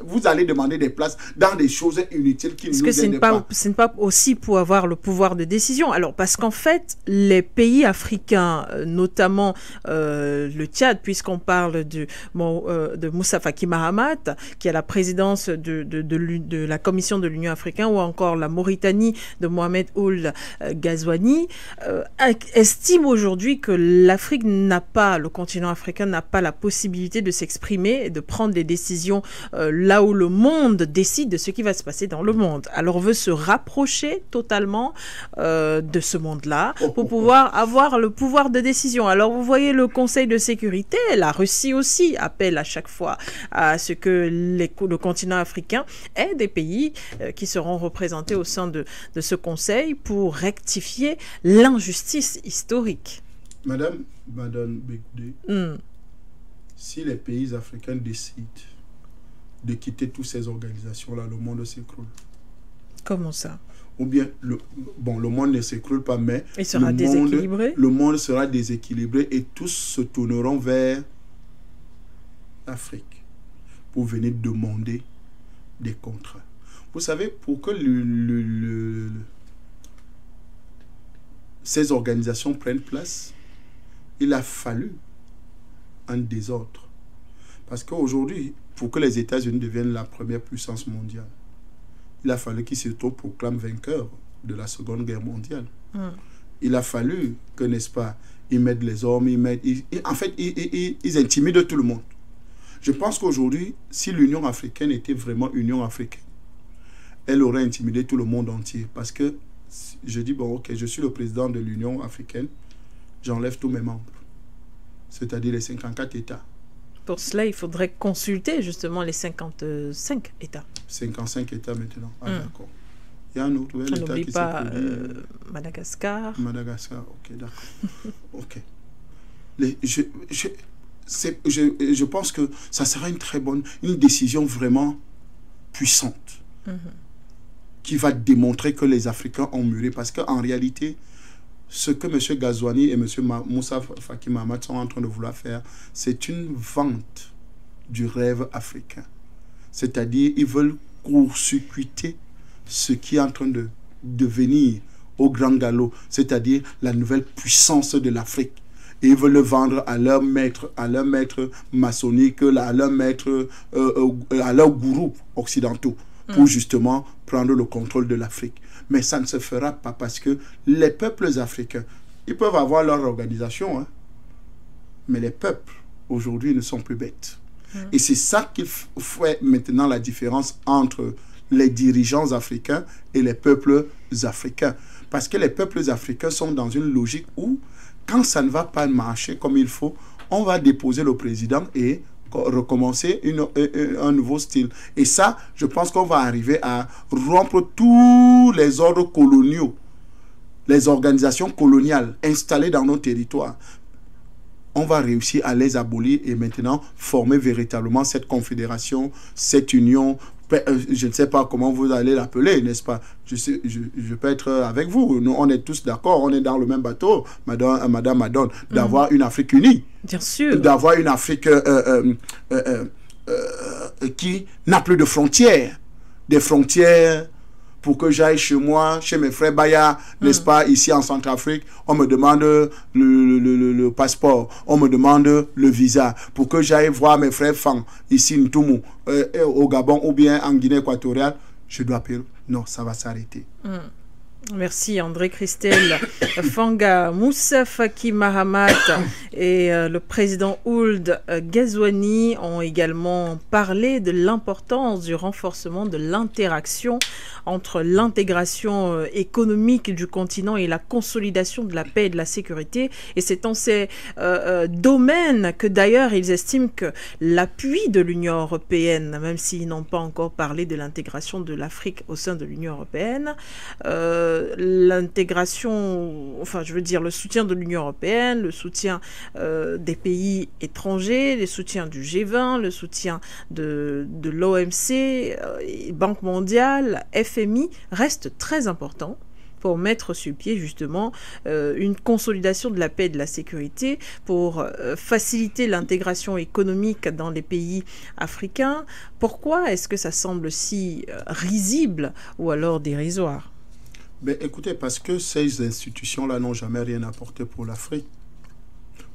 Vous allez demander des places dans des choses inutiles qui ne nous aident pas. Ce n'est pas aussi pour avoir le pouvoir de décision. Alors, parce qu'en fait, les pays africains, notamment le Tchad, puisqu'on parle de Moussa Faki Mahamat, qui a la présidence de la Commission de l'Union africaine, ou encore la Mauritanie de Mohamed Ould Ghazouani, estime aujourd'hui que l'Afrique le continent africain n'a pas la possibilité de s'exprimer et de prendre des décisions là où le monde décide de ce qui va se passer dans le monde. Alors, veut se rapprocher totalement de ce monde-là pour pouvoir avoir le pouvoir de décision. Alors, vous voyez le Conseil de sécurité, la Russie aussi appelle à chaque fois à ce que le continent africain ait des pays qui seront représentés au sein de ce Conseil pour rectifier l'injustice historique. Madame Bekoudé, si les pays africains décident de quitter toutes ces organisations-là, le monde s'écroule. Comment ça? Ou bien, le monde ne s'écroule pas, mais il sera déséquilibré. Le monde sera déséquilibré et tous se tourneront vers l'Afrique pour venir demander des contrats. Vous savez, pour que ces organisations prennent place, il a fallu un désordre. Parce qu'aujourd'hui, pour que les États-Unis deviennent la première puissance mondiale, il a fallu qu'ils s'autoproclament vainqueurs de la Seconde Guerre mondiale. Il a fallu que, n'est-ce pas, ils mettent les hommes, en fait, ils intimident tout le monde. Je pense qu'aujourd'hui, si l'Union africaine était vraiment Union africaine, elle aurait intimidé tout le monde entier. Parce que je dis, bon, ok, je suis le président de l'Union africaine, j'enlève tous mes membres, c'est-à-dire les 54 États. Pour cela, il faudrait consulter justement les 55 États. 55 États maintenant. Ah, d'accord. Il y a un autre État qui s'est produit. Madagascar. Madagascar, ok, d'accord. Ok. Je pense que ça sera une décision vraiment puissante qui va démontrer que les Africains ont mûri. Parce qu'en réalité, ce que M. Ghazouani et M. Moussa Faki Mahamat sont en train de vouloir faire, c'est une vente du rêve africain. C'est-à-dire, ils veulent court-circuiter ce qui est en train de devenir au grand galop, c'est-à-dire la nouvelle puissance de l'Afrique. Et ils veulent le vendre à leur maître maçonnique, à leurs gourous occidentaux, pour justement prendre le contrôle de l'Afrique. Mais ça ne se fera pas parce que les peuples africains, ils peuvent avoir leur organisation, hein, mais les peuples, aujourd'hui, ne sont plus bêtes. Et c'est ça qui fait maintenant la différence entre les dirigeants africains et les peuples africains. Parce que les peuples africains sont dans une logique où, quand ça ne va pas marcher comme il faut, on va déposer le président et recommencer un nouveau style. Et ça, je pense qu'on va arriver à rompre tous les ordres coloniaux, les organisations coloniales installées dans nos territoires. On va réussir à les abolir et maintenant former véritablement cette confédération, cette union. Je ne sais pas comment vous allez l'appeler, n'est-ce pas? Je peux être avec vous. Nous, on est tous d'accord, on est dans le même bateau, Madame Madone, d'avoir une Afrique unie. Bien sûr. D'avoir une Afrique qui n'a plus de frontières. Des frontières pour que j'aille chez moi, chez mes frères Baya, n'est-ce pas, ici en Centrafrique, on me demande le passeport, on me demande le visa. Pour que j'aille voir mes frères Fang, ici Ntoumou, au Gabon ou bien en Guinée équatoriale, je dois payer. Non, ça va s'arrêter. Merci André Christelle. Fanga Moussa Faki Mahamat et le président Ould Ghazouani ont également parlé de l'importance du renforcement de l'interaction entre l'intégration économique du continent et la consolidation de la paix et de la sécurité. Et c'est dans ces domaines que d'ailleurs ils estiment que l'appui de l'Union européenne, même s'ils n'ont pas encore parlé de l'intégration de l'Afrique au sein de l'Union européenne, l'intégration, enfin je veux dire le soutien de l'Union européenne, le soutien des pays étrangers, le soutien du G20, le soutien de l'OMC, Banque mondiale, FMI, reste très important pour mettre sur pied justement une consolidation de la paix et de la sécurité, pour faciliter l'intégration économique dans les pays africains. Pourquoi est-ce que ça semble si risible ou alors dérisoire? Ben, écoutez, parce que ces institutions-là n'ont jamais rien apporté pour l'Afrique.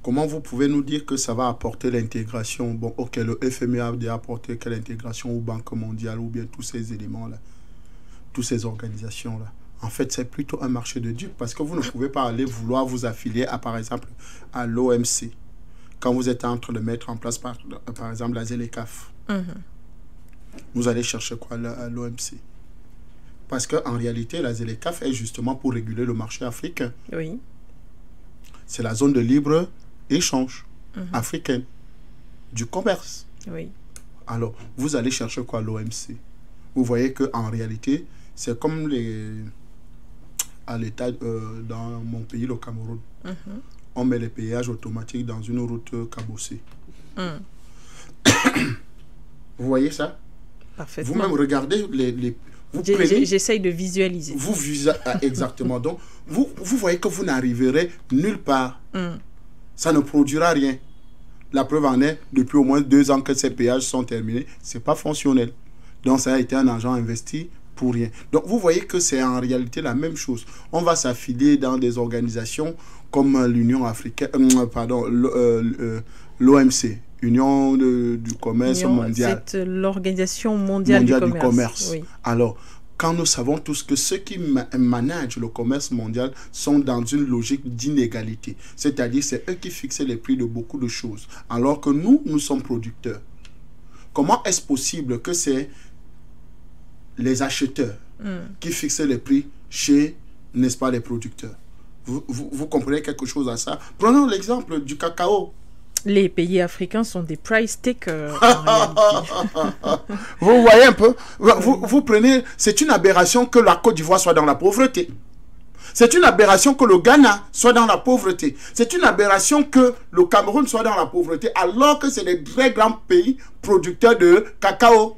Comment vous pouvez nous dire que ça va apporter l'intégration? Bon, ok, le FMI a déjà apporté quelle intégration aux banques mondiales ou bien tous ces éléments-là, toutes ces organisations-là? En fait, c'est plutôt un marché de dupes parce que vous ne pouvez pas aller vouloir vous affilier à, par exemple, à l'OMC quand vous êtes en train de mettre en place, par exemple, la ZLECAf. Vous allez chercher quoi à l'OMC? Parce qu'en réalité, la ZLECAf est justement pour réguler le marché africain. Oui. C'est la zone de libre-échange africaine, du commerce. Oui. Alors, vous allez chercher quoi à l'OMC? Vous voyez qu'en réalité, c'est comme à l'État, dans mon pays, le Cameroun. On met les péages automatiques dans une route cabossée. Vous voyez ça? Parfaitement. Vous-même, regardez j'essaye de visualiser. Exactement. Donc, vous voyez que vous n'arriverez nulle part. Ça ne produira rien. La preuve en est, depuis au moins 2 ans que ces péages sont terminés, ce n'est pas fonctionnel. Donc, ça a été un argent investi pour rien. Donc, vous voyez que c'est en réalité la même chose. On va s'affilier dans des organisations comme l'Union africaine, l'OMC, Union du commerce mondial. C'est l'Organisation mondiale du commerce. Oui. Alors, quand nous savons tous que ceux qui managent le commerce mondial sont dans une logique d'inégalité, c'est-à-dire c'est eux qui fixent les prix de beaucoup de choses, alors que nous sommes producteurs. Comment est-ce possible que c'est les acheteurs qui fixent les prix chez, n'est-ce pas, les producteurs? Vous comprenez quelque chose à ça? Prenons l'exemple du cacao. Les pays africains sont des price takers. En réalité. Vous voyez un peu? Vous prenez... C'est une aberration que la Côte d'Ivoire soit dans la pauvreté. C'est une aberration que le Ghana soit dans la pauvreté. C'est une aberration que le Cameroun soit dans la pauvreté, alors que c'est des très grands pays producteurs de cacao.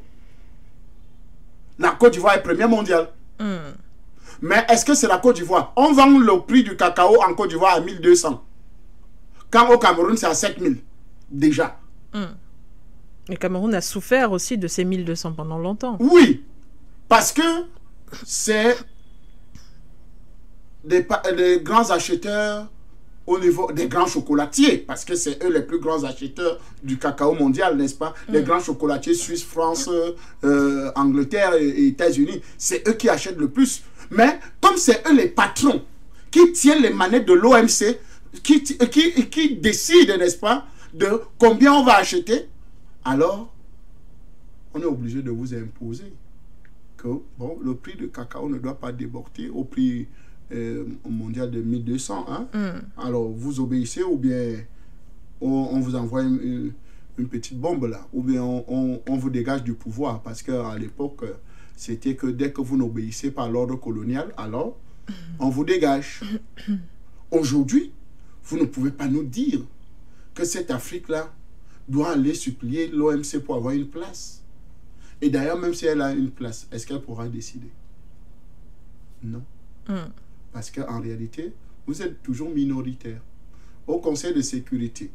La Côte d'Ivoire est première mondiale. Mais est-ce que c'est la Côte d'Ivoire? On vend le prix du cacao en Côte d'Ivoire à 1200. Quand au Cameroun, c'est à 7000 déjà. Le Cameroun a souffert aussi de ces 1200 pendant longtemps. Oui, parce que c'est des grands acheteurs au niveau des grands chocolatiers, parce que c'est eux les plus grands acheteurs du cacao mondial, n'est-ce pas? Les grands chocolatiers Suisse, France, Angleterre et États-Unis, c'est eux qui achètent le plus. Mais comme c'est eux les patrons qui tiennent les manettes de l'OMC, qui décide, n'est-ce pas, de combien on va acheter, alors on est obligé de vous imposer que bon, le prix de cacao ne doit pas déborder au prix mondial de 1200. Hein? Alors, vous obéissez ou bien on vous envoie une petite bombe là, ou bien on vous dégage du pouvoir, parce qu'à l'époque, c'était que dès que vous n'obéissez pas à l'ordre colonial, alors on vous dégage. Aujourd'hui, vous ne pouvez pas nous dire que cette Afrique-là doit aller supplier l'OMC pour avoir une place. Et d'ailleurs, même si elle a une place, est-ce qu'elle pourra décider? Non. Parce qu'en réalité, vous êtes toujours minoritaire. Au Conseil de sécurité,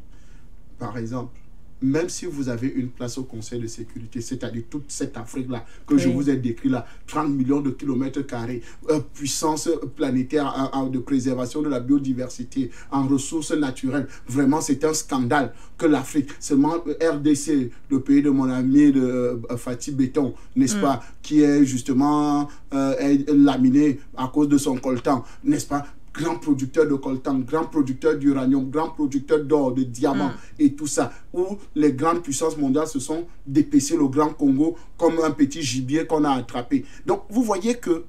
par exemple, même si vous avez une place au Conseil de sécurité, c'est-à-dire toute cette Afrique-là que je vous ai décrit là, 30 millions de kilomètres carrés, puissance planétaire de préservation de la biodiversité, en ressources naturelles, vraiment c'est un scandale que l'Afrique, seulement RDC, le pays de mon ami de Fatih Béton, n'est-ce pas, qui est justement laminé à cause de son coltan, n'est-ce pas, grand producteur de coltan, grand producteur d'uranium, grand producteur d'or, de diamants et tout ça, où les grandes puissances mondiales se sont dépecées le Grand Congo comme un petit gibier qu'on a attrapé. Donc, vous voyez que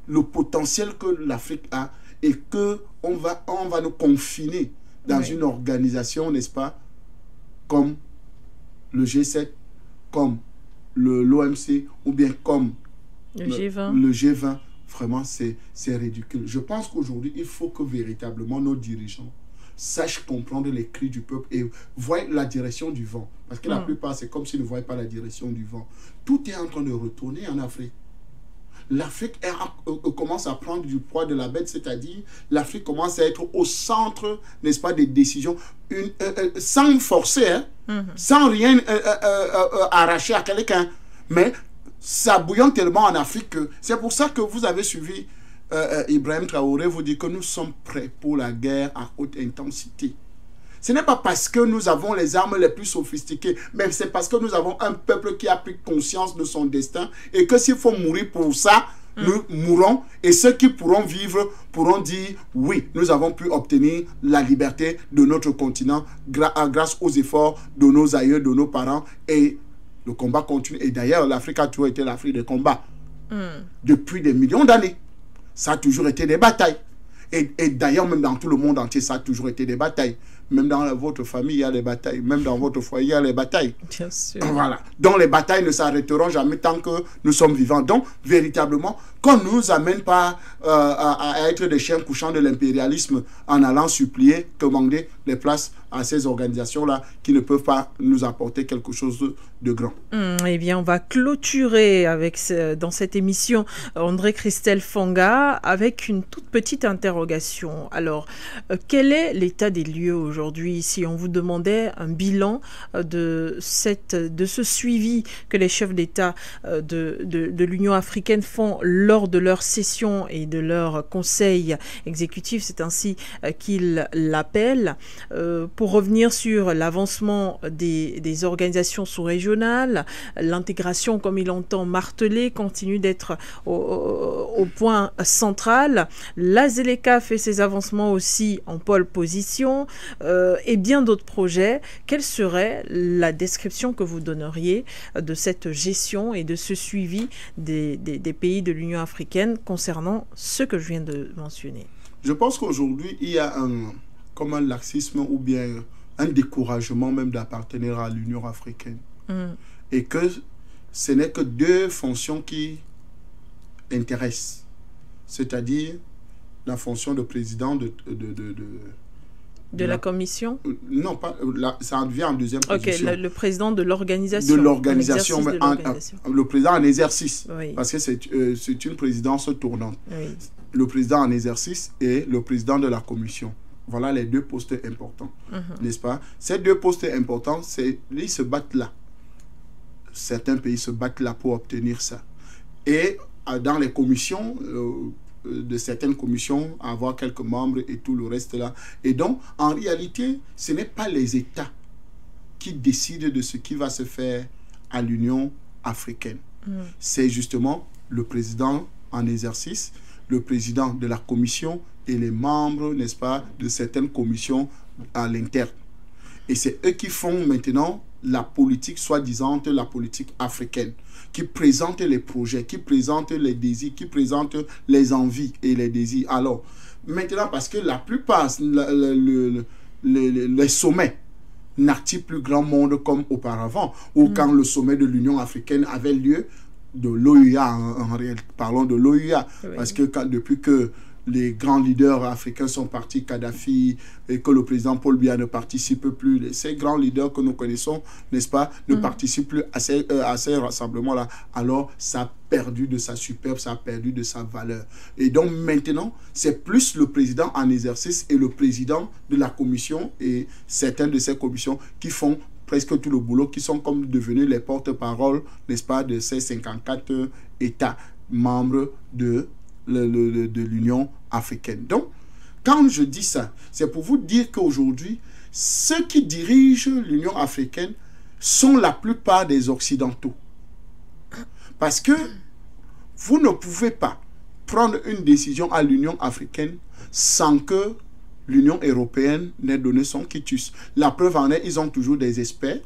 le potentiel que l'Afrique a et qu'on va nous confiner dans une organisation, n'est-ce pas, comme le G7, comme l'OMC ou bien comme le G20. Le G20. Vraiment, c'est ridicule. Je pense qu'aujourd'hui, il faut que véritablement nos dirigeants sachent comprendre les cris du peuple et voient la direction du vent. Parce que la plupart, c'est comme s'ils ne voyaient pas la direction du vent. Tout est en train de retourner en Afrique. L'Afrique commence à prendre du poids de la bête, c'est-à-dire l'Afrique commence à être au centre, n'est-ce pas, des décisions, sans forcer, hein, sans rien arracher à quelqu'un. Mais ça bouillonne tellement en Afrique que c'est pour ça que vous avez suivi Ibrahim Traoré vous dit que nous sommes prêts pour la guerre à haute intensité. Ce n'est pas parce que nous avons les armes les plus sophistiquées, mais c'est parce que nous avons un peuple qui a pris conscience de son destin et que s'il faut mourir pour ça, nous mourrons, et ceux qui pourront vivre pourront dire oui, nous avons pu obtenir la liberté de notre continent grâce aux efforts de nos aïeux, de nos parents, et le combat continue. Et d'ailleurs, l'Afrique a toujours été l'Afrique des combats. Depuis des millions d'années. Ça a toujours été des batailles. Et d'ailleurs, même dans tout le monde entier, ça a toujours été des batailles. Même dans votre famille, il y a des batailles. Même dans votre foyer, il y a les batailles. Bien sûr. Voilà. Donc, les batailles ne s'arrêteront jamais tant que nous sommes vivants. Donc, véritablement, qu'on ne nous amène pas à être des chiens couchants de l'impérialisme en allant supplier, demander des places à ces organisations-là qui ne peuvent pas nous apporter quelque chose de grand. Eh bien, on va clôturer avec dans cette émission André Christelle Fanga avec une toute petite interrogation. Alors, quel est l'état des lieux aujourd'hui si on vous demandait un bilan de ce suivi que les chefs d'État de l'Union africaine font lors de leur session et de leur conseil exécutif, c'est ainsi qu'ils l'appellent, pour revenir sur l'avancement des organisations sous-régionales, l'intégration, comme il entend marteler, continue d'être au point central. La Zéleka fait ses avancements aussi en pole position et bien d'autres projets. Quelle serait la description que vous donneriez de cette gestion et de ce suivi des pays de l'Union africaine concernant ce que je viens de mentionner? Je pense qu'aujourd'hui, il y a comme un laxisme ou bien un découragement même d'appartenir à l'Union africaine. Et que ce n'est que deux fonctions qui intéressent. C'est-à-dire la fonction de président de la commission? Non, pas, ça vient en deuxième position. Ok, le président de l'organisation. De l'organisation, le président en exercice. Oui. Parce que c'est une présidence tournante. Oui. Le président en exercice et le président de la commission. Voilà les deux postes importants, n'est-ce pas? Ces deux postes importants, ils se battent là. Certains pays se battent là pour obtenir ça. Et dans les commissions, de certaines commissions, avoir quelques membres et tout le reste là. Et donc, en réalité, ce n'est pas les États qui décident de ce qui va se faire à l'Union africaine. C'est justement le président en exercice, le président de la commission et les membres, n'est-ce pas, de certaines commissions à l'interne. Et c'est eux qui font maintenant la politique, soi-disant la politique africaine, qui présente les projets, qui présente les désirs, qui présente les envies et les désirs. Alors, maintenant, parce que la plupart, les sommets n'attirent plus grand monde comme auparavant, ou quand le sommet de l'Union africaine avait lieu, de l'OUA, en réalité, parlons de l'OUA, oui. Parce que depuis que les grands leaders africains sont partis, Kadhafi, et que le président Paul Biya ne participe plus, ces grands leaders que nous connaissons, n'est-ce pas, ne participent plus à ces rassemblements-là, alors ça a perdu de sa superbe, ça a perdu de sa valeur. Et donc maintenant, c'est plus le président en exercice et le président de la commission et certaines de ces commissions qui font presque tout le boulot, qui sont comme devenus les porte-parole, n'est-ce pas, de ces 54 États membres de l'Union africaine. Donc, quand je dis ça, c'est pour vous dire qu'aujourd'hui, ceux qui dirigent l'Union africaine sont la plupart des Occidentaux. Parce que vous ne pouvez pas prendre une décision à l'Union africaine sans que l'Union européenne n'ait donné son quitus. La preuve en est, ils ont toujours des experts,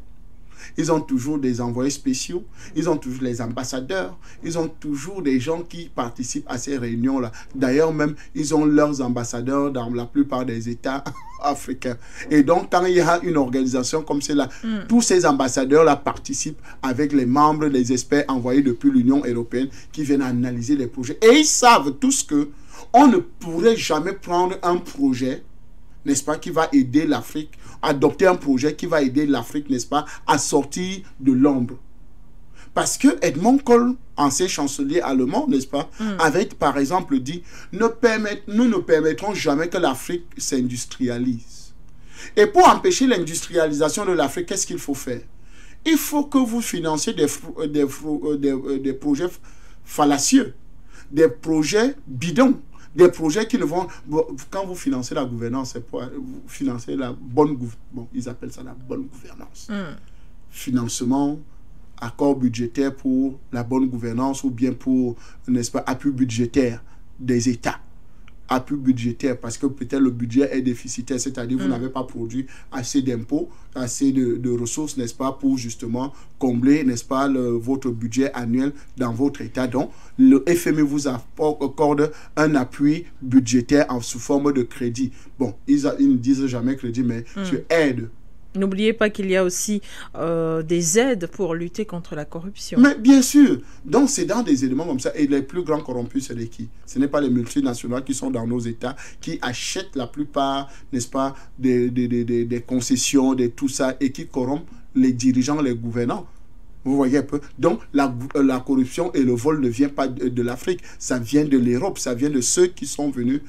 ils ont toujours des envoyés spéciaux, ils ont toujours les ambassadeurs, ils ont toujours des gens qui participent à ces réunions-là. D'ailleurs, même, ils ont leurs ambassadeurs dans la plupart des États africains. Et donc, quand il y a une organisation comme celle-là, tous ces ambassadeurs-là participent avec les membres, les experts envoyés depuis l'Union européenne qui viennent analyser les projets. Et ils savent tous que on ne pourrait jamais prendre un projet, n'est-ce pas, qui va aider l'Afrique, adopter un projet qui va aider l'Afrique, n'est-ce pas, à sortir de l'ombre. Parce que Edmond Kohl, ancien chancelier allemand, n'est-ce pas, avait par exemple dit, nous ne permettrons jamais que l'Afrique s'industrialise. Et pour empêcher l'industrialisation de l'Afrique, qu'est-ce qu'il faut faire? Il faut que vous financiez des projets fallacieux, des projets bidons, des projets qui ne vont... Quand vous financez la gouvernance, c'est pour vous financer la bonne gouvernance. Bon, ils appellent ça la bonne gouvernance. Financement, accord budgétaire pour la bonne gouvernance ou bien pour, n'est-ce pas, appui budgétaire des États. Appui budgétaire parce que peut-être le budget est déficitaire, c'est-à-dire vous n'avez pas produit assez d'impôts, assez de ressources, n'est-ce pas, pour justement combler, n'est-ce pas, votre budget annuel dans votre État. Donc, le FMI vous accorde un appui budgétaire sous forme de crédit. Bon, ils ne disent jamais crédit, mais sur aide. N'oubliez pas qu'il y a aussi des aides pour lutter contre la corruption. Mais bien sûr. Donc, c'est dans des éléments comme ça. Et les plus grands corrompus, c'est les qui? Ce n'est pas les multinationales qui sont dans nos États, qui achètent la plupart, n'est-ce pas, des concessions, de tout ça, et qui corrompent les dirigeants, les gouvernants. Vous voyez un peu. Donc, la corruption et le vol ne vient pas de l'Afrique. Ça vient de l'Europe. Ça vient de ceux qui sont venus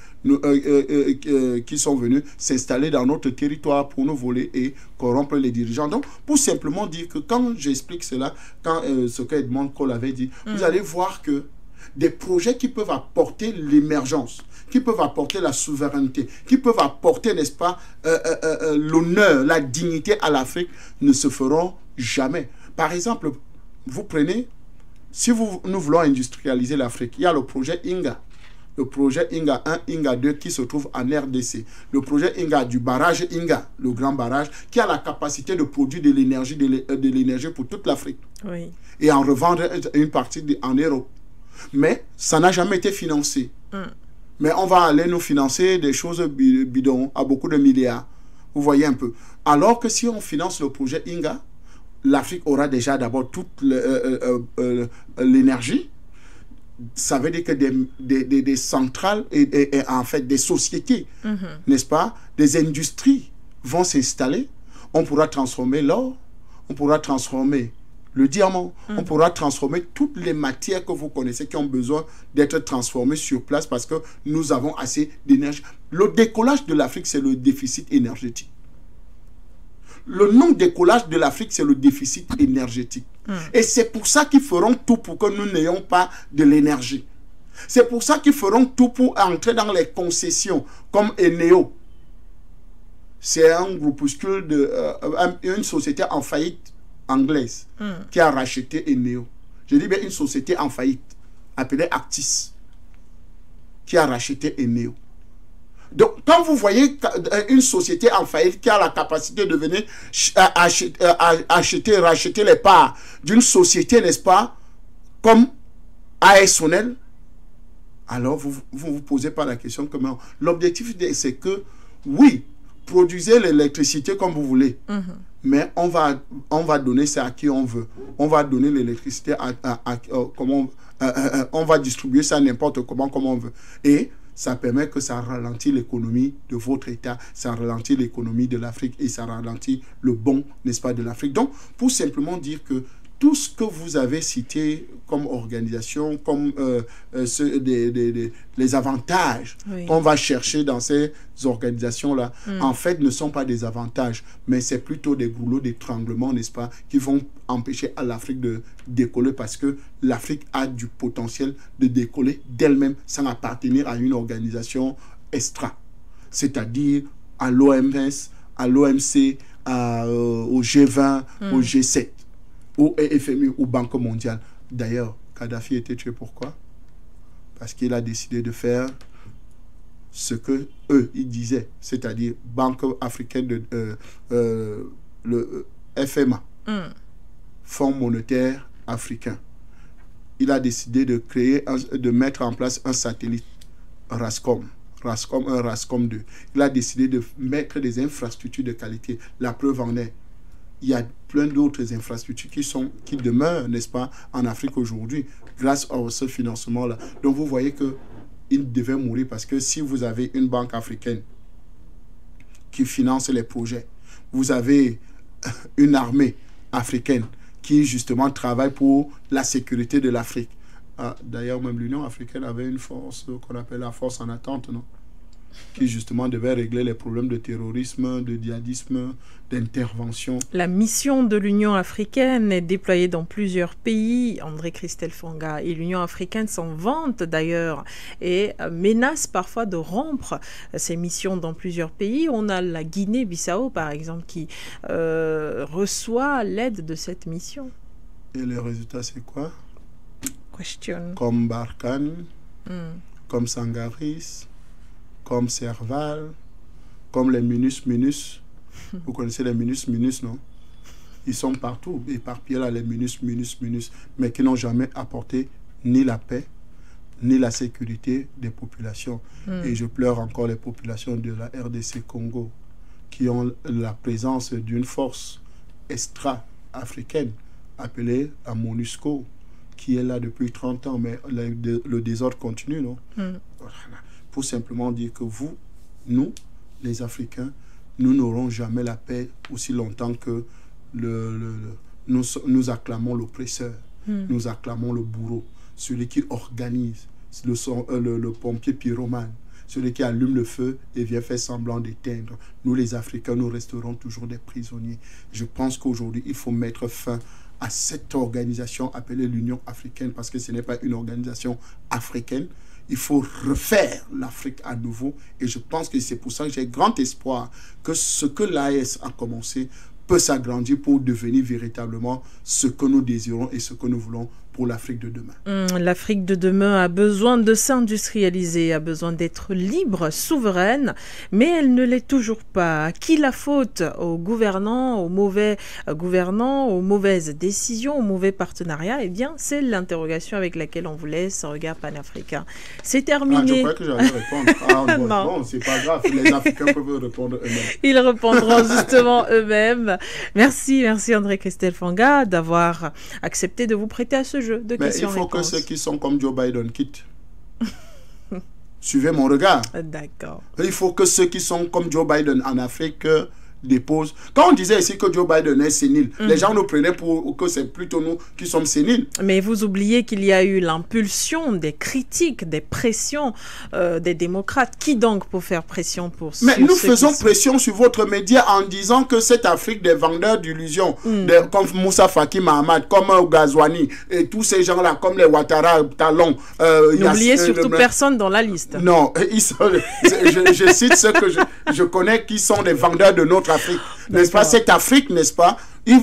s'installer dans notre territoire pour nous voler et corrompre les dirigeants. Donc, pour simplement dire que quand j'explique cela, quand ce que Edmond Kohl avait dit, vous allez voir que des projets qui peuvent apporter l'émergence, qui peuvent apporter la souveraineté, qui peuvent apporter, n'est-ce pas, l'honneur, la dignité à l'Afrique, ne se feront jamais. Par exemple, vous prenez, si nous voulons industrialiser l'Afrique, il y a le projet INGA. Le projet INGA 1, INGA 2 qui se trouve en RDC. Le projet INGA du barrage INGA, le grand barrage, qui a la capacité de produire de l'énergie pour toute l'Afrique. Oui. Et en revendre une partie en Europe. Mais ça n'a jamais été financé. Mais on va aller nous financer des choses bidons à beaucoup de milliards. Vous voyez un peu. Alors que si on finance le projet INGA, l'Afrique aura déjà d'abord toute l'énergie. Ça veut dire que des centrales et en fait des sociétés, n'est-ce pas, des industries vont s'installer. On pourra transformer l'or, on pourra transformer le diamant, on pourra transformer toutes les matières que vous connaissez qui ont besoin d'être transformées sur place parce que nous avons assez d'énergie. Le décollage de l'Afrique, c'est le déficit énergétique. Le non-décollage de l'Afrique, c'est le déficit énergétique. Et c'est pour ça qu'ils feront tout pour que nous n'ayons pas de l'énergie. C'est pour ça qu'ils feront tout pour entrer dans les concessions, comme Eneo. C'est un groupuscule, une société en faillite anglaise qui a racheté Eneo. Je dis bien une société en faillite, appelée Actis, qui a racheté Eneo. Donc, quand vous voyez une société en faillite qui a la capacité de venir acheter, racheter les parts d'une société, n'est-ce pas, comme ASONEL, alors vous posez pas la question comment. L'objectif, c'est que, oui, produisez l'électricité comme vous voulez, mais on va donner ça à qui on veut. On va donner l'électricité comment on va distribuer ça n'importe comment, comme on veut. Et ça permet que ça ralentit l'économie de votre État, ça ralentit l'économie de l'Afrique et ça ralentit le bon, n'est-ce pas, de l'Afrique. Donc, pour simplement dire que tout ce que vous avez cité comme organisation, comme les avantages qu'on va chercher dans ces organisations-là, en fait, ne sont pas des avantages, mais c'est plutôt des goulots d'étranglement, n'est-ce pas, qui vont empêcher à l'Afrique de décoller parce que l'Afrique a du potentiel de décoller d'elle-même sans appartenir à une organisation extra, c'est-à-dire à l'OMS, à l'OMC, au G20, au G7. Au FMI, ou Banque mondiale. D'ailleurs, Kadhafi était tué pourquoi? Parce qu'il a décidé de faire ce que eux, ils disaient, c'est-à-dire Banque africaine le FMA, Fonds monétaire africain. Il a décidé de créer, de mettre en place un satellite RASCOM 1, RASCOM 2. Il a décidé de mettre des infrastructures de qualité. La preuve en est, il y a plein d'autres infrastructures qui demeurent, n'est-ce pas, en Afrique aujourd'hui, grâce à ce financement-là. Donc, vous voyez qu'il devait mourir parce que si vous avez une banque africaine qui finance les projets, vous avez une armée africaine qui, justement, travaille pour la sécurité de l'Afrique. D'ailleurs, même l'Union africaine avait une force qu'on appelle la force en attente, non? Qui justement devait régler les problèmes de terrorisme, de djihadisme, d'intervention. La mission de l'Union africaine est déployée dans plusieurs pays. André Christelle Fonga et l'Union africaine s'en vantent d'ailleurs et menacent parfois de rompre ces missions dans plusieurs pays. On a la Guinée-Bissau par exemple qui reçoit l'aide de cette mission. Et le résultat c'est quoi? Question. Comme Barkhane, comme Sangaris, comme Serval, comme les MINUS. Vous connaissez les MINUS, non? Ils sont partout, éparpillés là, les MINUS, mais qui n'ont jamais apporté ni la paix, ni la sécurité des populations. Et je pleure encore les populations de la RDC Congo, qui ont la présence d'une force extra-africaine, appelée la MONUSCO, qui est là depuis 30 ans, mais le désordre continue, non? Pour simplement dire que nous, les Africains, nous n'aurons jamais la paix aussi longtemps que nous acclamons l'oppresseur, nous acclamons le bourreau, celui qui organise, le pompier pyromane, celui qui allume le feu et vient faire semblant d'éteindre. Nous, les Africains, nous resterons toujours des prisonniers. Je pense qu'aujourd'hui, il faut mettre fin à cette organisation appelée l'Union africaine, parce que ce n'est pas une organisation africaine. Il faut refaire l'Afrique à nouveau. Et je pense que c'est pour ça que j'ai grand espoir que ce que l'AES a commencé peut s'agrandir pour devenir véritablement ce que nous désirons et ce que nous voulons pour l'Afrique de demain. L'Afrique de demain a besoin de s'industrialiser, a besoin d'être libre, souveraine, mais elle ne l'est toujours pas. À qui la faute? Aux gouvernants, aux mauvais gouvernants, aux mauvaises décisions, aux mauvais partenariats? Eh bien, c'est l'interrogation avec laquelle on vous laisse un regard panafricain. C'est terminé. Je crois que j'allais répondre. Non, c'est pas grave. Les Africains peuvent répondre eux-mêmes. Ils répondront justement eux-mêmes. Merci André Christelle Fonga d'avoir accepté de vous prêter à ce jeu de questions-réponses. Mais il faut que ceux qui sont comme Joe Biden quittent. Suivez mon regard. D'accord. Il faut que ceux qui sont comme Joe Biden en Afrique déposent. Quand on disait ici que Joe Biden est sénile, les gens nous prenaient pour que c'est plutôt nous qui sommes séniles. Mais vous oubliez qu'il y a eu l'impulsion des critiques, des pressions des démocrates. Qui donc pour faire pression pour Mais nous faisons pression sur votre média en disant que cette Afrique des vendeurs d'illusions, comme Moussa Faki Mahamat, comme Ghazouani, et tous ces gens-là, comme les Ouattara, Talon. N'oubliez surtout personne dans la liste. Non, je cite ceux que je connais qui sont des vendeurs de notre Afrique. N'est-ce pas? Cette Afrique, n'est-ce pas?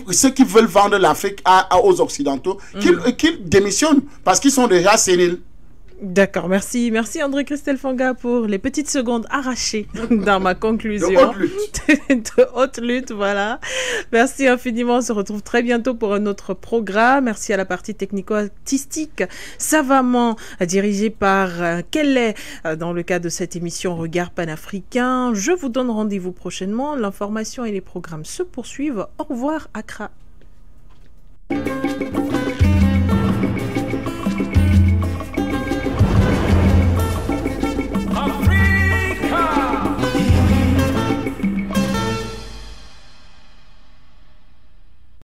Ceux qui veulent vendre l'Afrique aux Occidentaux, qu'ils démissionnent parce qu'ils sont déjà séniles. D'accord, merci. Merci André Christelle Fanga pour les petites secondes arrachées dans ma conclusion. De haute lutte. De haute lutte, voilà. Merci infiniment. On se retrouve très bientôt pour un autre programme. Merci à la partie technico-artistique savamment dirigée par Kelly dans le cadre de cette émission Regard panafricain. Je vous donne rendez-vous prochainement. L'information et les programmes se poursuivent. Au revoir, Accra.